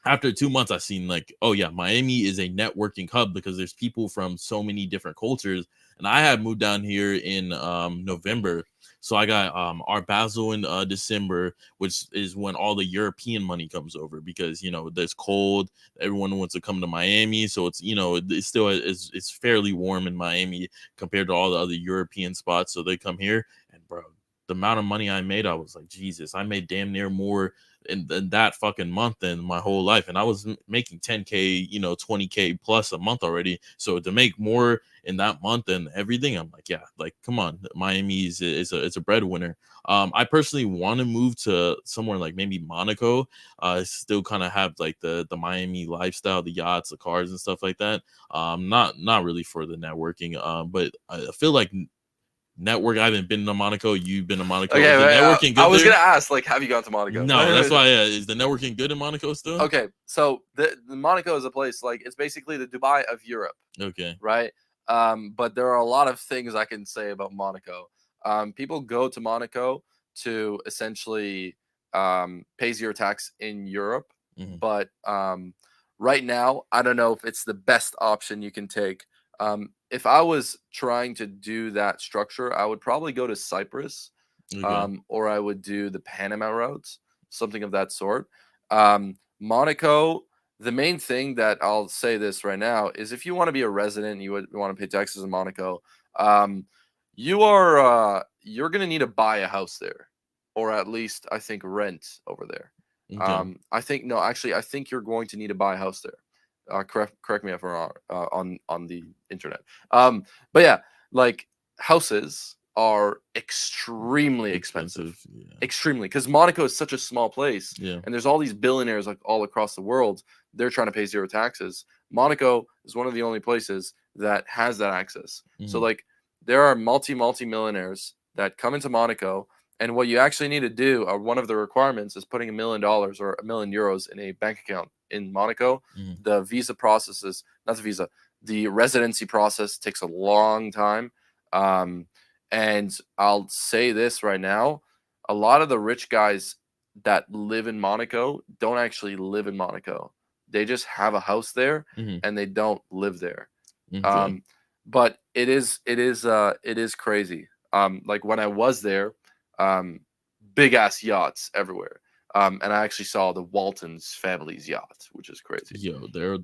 After 2 months, I seen like, oh yeah, Miami is a networking hub because there's people from so many different cultures. And I had moved down here in November, So I got Art Basel in December, which is when all the European money comes over because there's cold. Everyone wants to come to Miami, so it's it's still it's fairly warm in Miami compared to all the other European spots. So they come here, and bro, the amount of money I made, I was like, Jesus, I made damn near more in that fucking month than my whole life, and I was making 10K, 20K plus a month already. So to make more in that month and everything, I'm like, yeah, like come on, Miami is a breadwinner. I personally want to move to somewhere like maybe Monaco. Still kind of have like the Miami lifestyle, the yachts, the cars, and stuff like that. Not really for the networking. But I feel like network. I haven't been to Monaco. You've been to Monaco. Okay, Is the networking good I was there? gonna ask, like, have you gone to Monaco? No, that's why. Is the networking good in Monaco still? Okay, so the Monaco is a place like it's basically the Dubai of Europe. Okay. Right. But there are a lot of things I can say about Monaco. People go to Monaco to essentially pay zero tax in Europe, but right now I don't know if it's the best option you can take. If I was trying to do that structure, I would probably go to Cyprus, or I would do the Panama routes, something of that sort. Monaco, the main thing that I'll say this right now is if you want to be a resident, you want to pay taxes in Monaco, you're going to need to buy a house there, or at least I think rent over there. Okay. I think you're going to need to buy a house there. Correct me if I'm wrong on the internet. But yeah, like houses are extremely expensive. Yeah. Extremely, because Monaco is such a small place, Yeah. and there's all these billionaires like all across the world. They're trying to pay zero taxes. Monaco is one of the only places that has that access. So like there are multi-millionaires that come into Monaco, and what you actually need to do, or one of the requirements, is putting $1 million or €1 million in a bank account in Monaco. The visa processes, not the visa, the residency process takes a long time. And I'll say this right now, a lot of the rich guys that live in Monaco don't actually live in Monaco. They just have a house there and they don't live there. But it is crazy. Like when I was there, big ass yachts everywhere. And I actually saw the Waltons family's yacht, which is crazy. Yo, their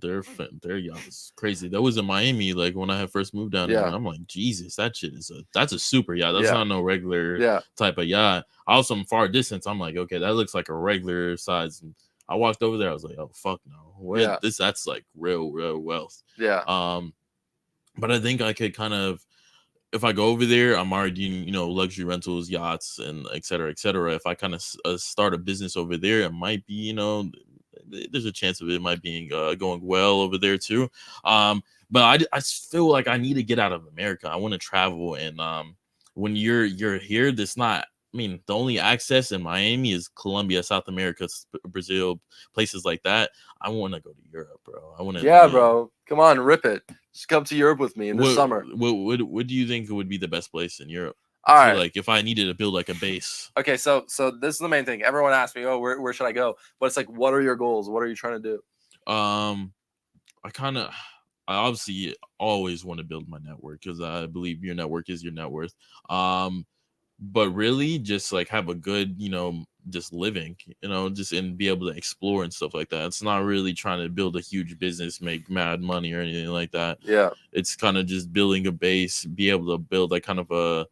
yacht is crazy. That was in Miami, like when I had first moved down there. I'm like, Jesus, that's a super yacht. That's not no regular type of yacht. Also, from far distance, I'm like, okay, that looks like a regular size. And I walked over there, I was like, oh fuck no, that's like real wealth. But I think I could kind of, if I go over there, I'm already luxury rentals, yachts, and et cetera, et cetera. If I kind of start a business over there, it might be there's a chance of it might be going well over there too. But I feel like I need to get out of America. I want to travel, and when you're here, that's not. I mean, the only access in Miami is Colombia, South America, Brazil, places like that. I want to go to Europe, bro. I want to. Yeah, bro. Come on, rip it. Just come to Europe with me in the summer. What do you think would be the best place in Europe? All right. Like if I needed to build like a base. Okay, so this is the main thing. Everyone asks me, oh, where should I go? But it's like, what are your goals? What are you trying to do? I obviously always want to build my network because I believe your network is your net worth. But really just like have a good, just living, just and be able to explore and stuff like that. It's not really trying to build a huge business, make mad money or anything like that. Yeah. It's kind of just building a base, be able to build like kind of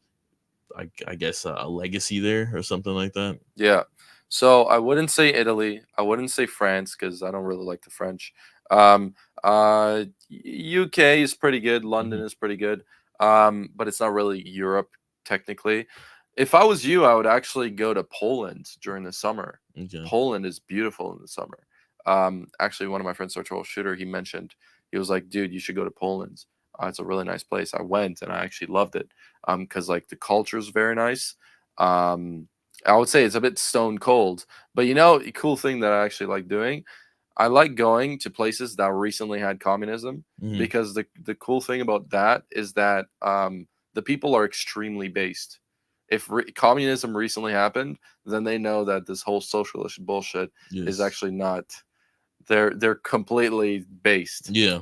I guess a legacy there or something like that. Yeah. So I wouldn't say Italy. I wouldn't say France because I don't really like the French. UK is pretty good. London is pretty good. But it's not really Europe technically. If I was you, I would actually go to Poland during the summer. Okay. Poland is beautiful in the summer. Actually, one of my friends, Virtual Shooter, he was like, dude, you should go to Poland. It's a really nice place. I went and I actually loved it because like the culture is very nice. I would say it's a bit stone cold, but a cool thing that I actually like doing, I like going to places that recently had communism because the cool thing about that is that the people are extremely based. If communism recently happened, then they know that this whole socialist bullshit is actually not. They're completely based. Yeah.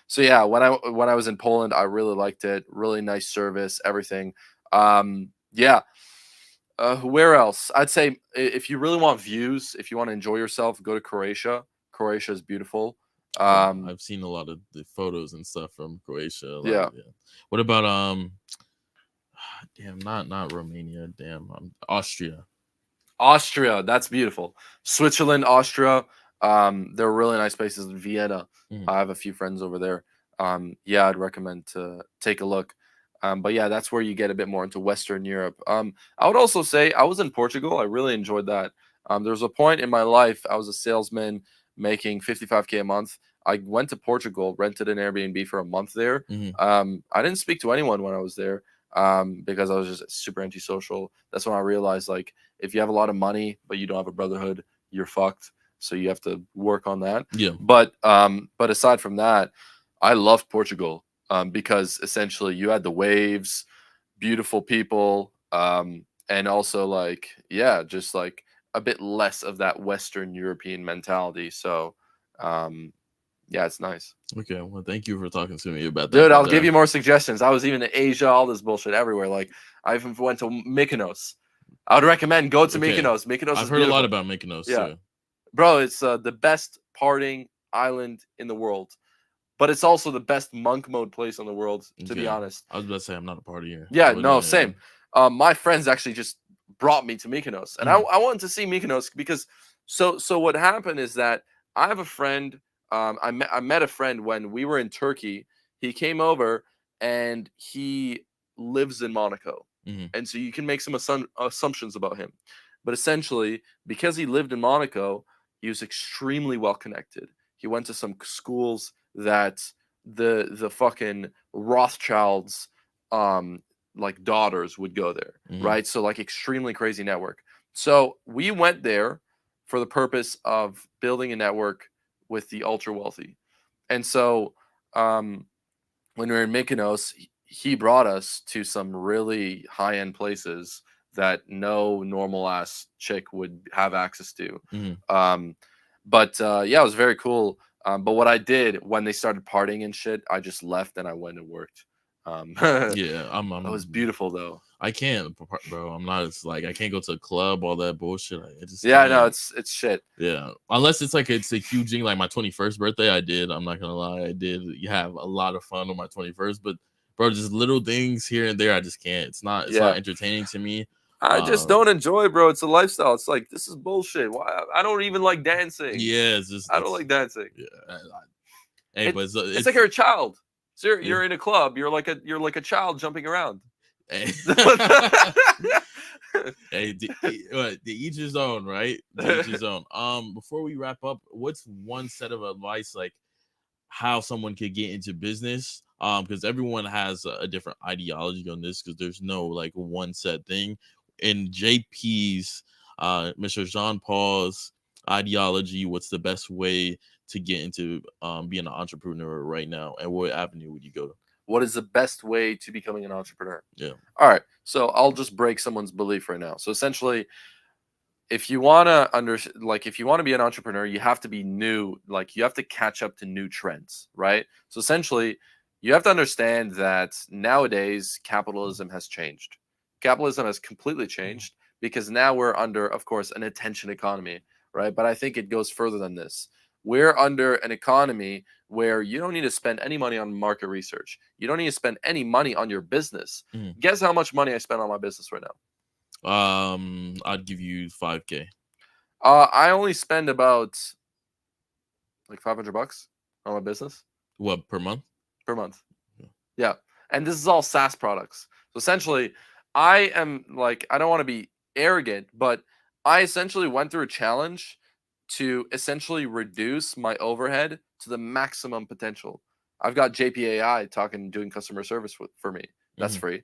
So yeah, when I was in Poland, I really liked it. Really nice service, everything. Yeah. Where else? I'd say if you really want views, if you want to enjoy yourself, go to Croatia. Croatia is beautiful. Yeah, I've seen a lot of the photos and stuff from Croatia. Yeah. What about damn, not Romania. Damn, Austria. Austria, that's beautiful. Switzerland, Austria, there are really nice places. Vienna, Mhm. I have a few friends over there. Yeah, I'd recommend to take a look. But yeah, that's where you get a bit more into Western Europe. I would also say I was in Portugal. I really enjoyed that. There was a point in my life I was a salesman making 55K a month. I went to Portugal, rented an Airbnb for a month there. Mhm. I didn't speak to anyone when I was there because I was just super antisocial. That's when I realized like if you have a lot of money but you don't have a brotherhood, you're fucked. So you have to work on that. Yeah. But aside from that, I loved Portugal because essentially you had the waves, beautiful people, and also like yeah, just like a bit less of that Western European mentality. So yeah, it's nice. Okay. Well, thank you for talking to me about that. Dude, I'll but, give you more suggestions. I was even in Asia, all this bullshit everywhere. Like I even went to Mykonos. I would recommend go to Okay. Mykonos. Mykonos I've is heard a lot beautiful. about Mykonos Yeah. too. Bro, it's the best partying island in the world, but it's also the best monk mode place in the world, to be Okay. honest. I was about to say I'm not a partier. Yeah, but, no, same. My friends actually just brought me to Mykonos, and Mhm. I wanted to see Mykonos because so what happened is that I have a friend. I met a friend when we were in Turkey. He came over and he lives in Monaco, Mhm. and so you can make some assumptions about him. But essentially, because he lived in Monaco, he was extremely well connected. He went to some schools that the fucking Rothschilds like daughters would go there, Mhm. right? So like extremely crazy network. So we went there for the purpose of building a network with the ultra wealthy. And so when we were in Mykonos, he brought us to some really high end places that no normal ass chick would have access to. Mhm. Yeah, it was very cool. But what I did when they started partying and shit, I just left and I went and worked. Yeah, It was beautiful though. I can't, bro. I'm not. It's like I can't go to a club, all that bullshit. I just Yeah, can't. no, it's shit. Yeah, unless it's a huge thing like my 21st birthday. I did. I'm not gonna lie. I did. You have a lot of fun on my 21st, but bro, just little things here and there. I just can't. It's not. It's Yeah. not entertaining to me. I just don't enjoy, bro. It's a lifestyle. It's like this is bullshit. Why? I don't even like dancing. Yeah, it's just. I don't like dancing. Yeah. Hey, but It's like you're a child. So you're Yeah. in a club. You're like a child jumping around. Hey, hey, the each his own, right? To each his own. Before we wrap up, what's one set of advice like how someone could get into business? Because everyone has a different ideology on this. Because there's no like one set thing. In JP's, Mr. Jean Paul's ideology, what's the best way to get into being an entrepreneur right now, and what avenue would you go? What is the best way to becoming an entrepreneur? Yeah. All right. So I'll just break someone's belief right now. So essentially, if you want to if you want to be an entrepreneur, you have to be new, like you have to catch up to new trends, right? So essentially, you have to understand that nowadays capitalism has changed. Capitalism has completely changed because now we're under, of course, an attention economy, right? But I think it goes further than this. We're under an economy where you don't need to spend any money on market research. You don't need to spend any money on your business. Mhm. Guess how much money I spend on my business right now? I'd give you 5K. I only spend about like $500 on my business What, per month? per month. Yeah. Yeah. And this is all SaaS products. So essentially, I am like, I don't want to be arrogant, but I essentially went through a challenge to essentially reduce my overhead to the maximum potential. I've got JPAI doing customer service for me. That's Mhm. free.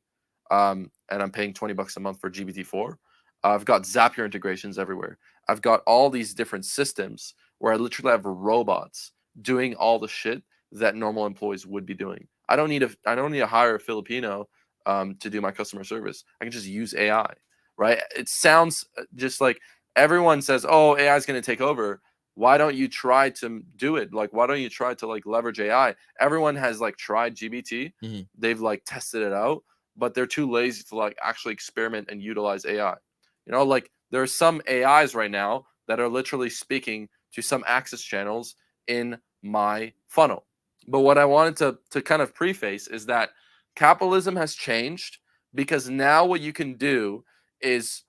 And I'm paying $20 a month for GPT-4. I've got Zapier integrations everywhere. I've got all these different systems where I literally have robots doing all the shit that normal employees would be doing. I don't need to hire a Filipino to do my customer service. I can just use AI, right? It sounds just like everyone says, "Oh, AI is going to take over." Why don't you try to do it? Like, why don't you try to like leverage AI? Everyone has like tried GBT. Mhm. They've like tested it out, but they're too lazy to like actually experiment and utilize AI. You know, like there are some AIs right now that are literally speaking to some access channels in my funnel. But what I wanted to kind of preface is that capitalism has changed, because now what you can do is,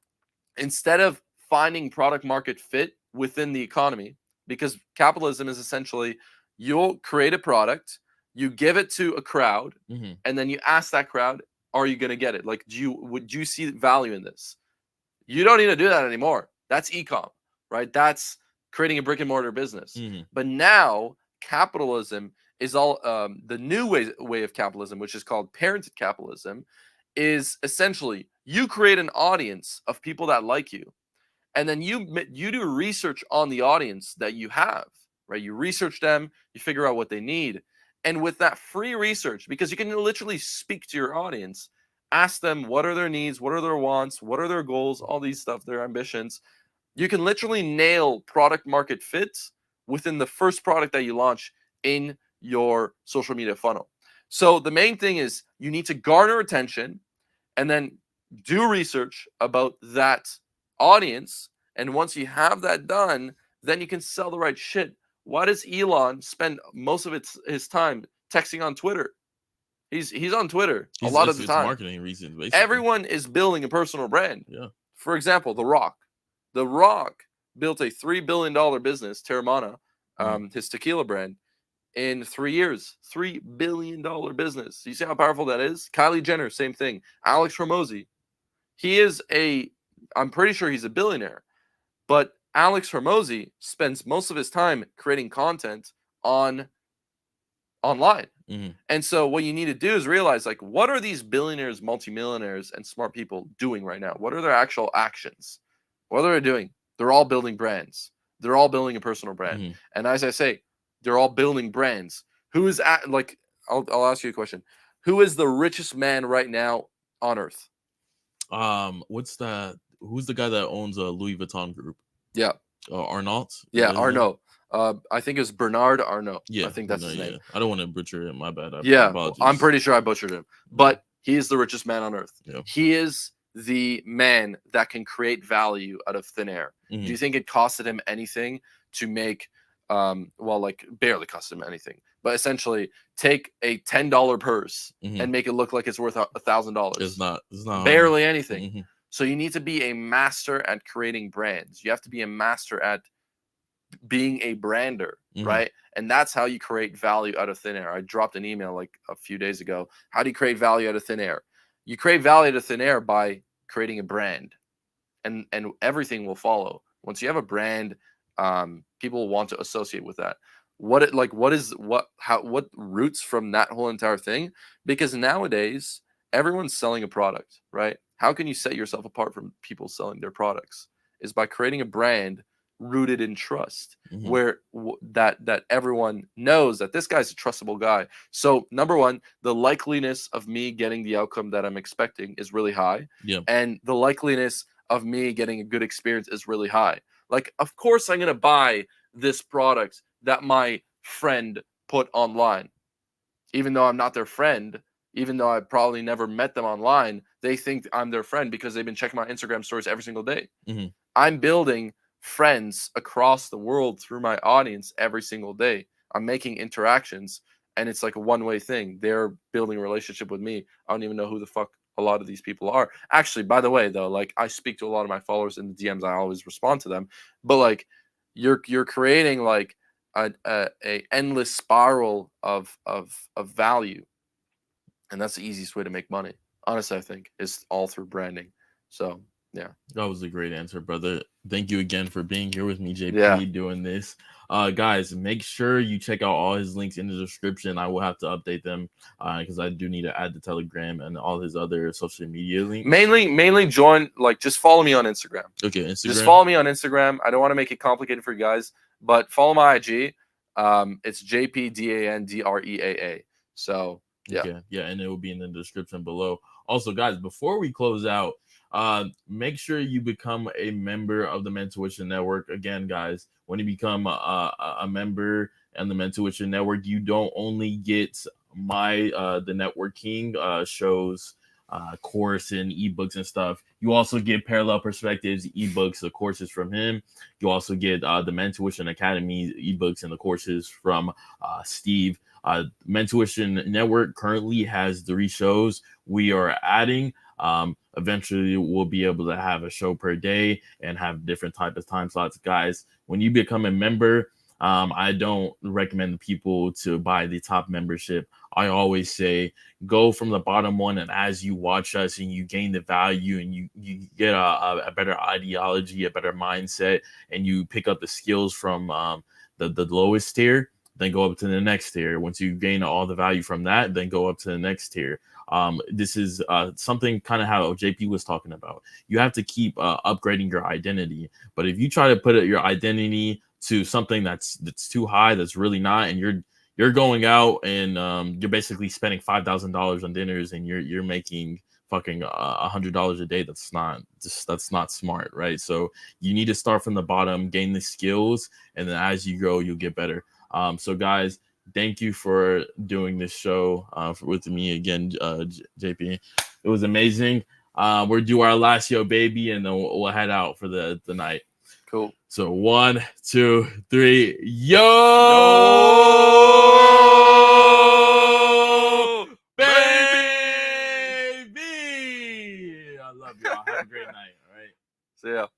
instead of finding product market fit within the economy, because capitalism is essentially, you'll create a product, you give it to a crowd, Mm-hmm. and then you ask that crowd, are you going to get it? Like, would you see value in this? You don't need to do that anymore. That's ecom, right? That's creating a brick and mortar business. Mm-hmm. But now capitalism is all, the new way of capitalism, which is called parented capitalism, is essentially you create an audience of people that like you, and then you do research on the audience that you have, right? You research them, you figure out what they need, and with that free research, because you can literally speak to your audience, ask them what are their needs, what are their wants, what are their goals, all these stuff, their ambitions. You can literally nail product market fit within the first product that you launch in your social media funnel. So the main thing is you need to garner attention and then do research about that audience. And once you have that done, then you can sell the right shit. Why does Elon spend most of his time texting on Twitter? He's on Twitter a lot of the It's time. marketing reasons, basically. Everyone is building a personal brand. Yeah. For example, The Rock. The Rock built a $3 billion business, Terramana, his tequila brand, in 3 years. $3 billion business. You see how powerful that is? Kylie Jenner, same thing. Alex Hormozy. I'm pretty sure he's a billionaire. But Alex Hormozy spends most of his time creating content online. Mm-hmm. And so what you need to do is realize, like, what are these billionaires, multimillionaires, and smart people doing right now? What are their actual actions? What are they doing? They're all building brands. They're all building a personal brand. Mm-hmm. And as I say, they're all building brands. Who is I'll ask you a question. Who is the richest man right now on earth? Who's the guy that owns a Louis Vuitton group? Yeah. Arnault? Yeah, Arnault. I think it was Bernard Arnault. Yeah, I think that's his name. I don't want to butcher it. My bad. Apologies. I'm pretty sure I butchered him. But he is the richest man on earth. Yeah. He is the man that can create value out of thin air. Mm-hmm. Do you think it costed him anything to make, barely costed him anything, but essentially take a $10 purse and make it look like it's worth $1,000? It's not barely anything. Mm-hmm. So you need to be a master at creating brands. You have to be a master at being a brander, right? And that's how you create value out of thin air. I dropped an email like a few days ago. How do you create value out of thin air? You create value out of thin air by creating a brand, and everything will follow. Once you have a brand, people want to associate with that. What roots from that whole entire thing? Because nowadays everyone's selling a product, right? How can you set yourself apart from people selling their products? Is by creating a brand rooted in trust, where that everyone knows that this guy's a trustable guy. So number one, the likeliness of me getting the outcome that I'm expecting is really high. Yeah. And the likeliness of me getting a good experience is really high. Like, of course I'm going to buy this product that my friend put online. Even though I'm not their friend, even though I probably never met them online, they think I'm their friend because they've been checking my Instagram stories every single day. I'm building friends across the world through my audience every single day. I'm making interactions, and it's like a one-way thing. They're building a relationship with me. I don't even know who the fuck a lot of these people are. Actually, by the way, though, like, I speak to a lot of my followers in the DMs. I always respond to them. But like, you're creating like a endless spiral of value, and that's the easiest way to make money. Honestly, I think is all through branding. So yeah, that was a great answer, brother. Thank you again for being here with me, JP, doing this. Guys, make sure you check out all his links in the description. I will have to update them because I do need to add the Telegram and all his other social media links. Mainly join, like, just follow me on Instagram. Okay, Instagram. Just follow me on Instagram. I don't want to make it complicated for you guys, but follow my IG. It's JPDANDREAA. So yeah. Okay. Yeah, and it will be in the description below. Also, guys, before we close out, make sure you become a member of the Mentuition Network. Again, guys, when you become a member and the Mentuition Network, you don't only get the networking shows course and ebooks and stuff. You also get Parallel Perspectives ebooks, the courses from him. You also get the Mentuition Academy ebooks and the courses from Steve. Mentuition Network currently has 3 shows. We are adding. Eventually, we'll be able to have a show per day and have different type of time slots. Guys, when you become a member, I don't recommend people to buy the top membership. I always say go from the bottom one, and as you watch us and you gain the value and you get a better ideology, a better mindset, and you pick up the skills from the lowest tier, then go up to the next tier. Once you gain all the value from that, then go up to the next tier. This is something kind of how JP was talking about. You have to keep upgrading your identity. But if you try to put your identity to something that's too high, that's really not, and you're going out and you're basically spending $5,000 on dinners, and you're making fucking $100 a day. That's not smart, right? So you need to start from the bottom, gain the skills, and then as you go, you'll get better. So guys, thank you for doing this show with me again, JP. It was amazing. We'll do our last yo baby, and then we'll head out for the night. Cool. So 1, 2, 3, yo, baby! I love you. Have a great night. All right. See ya.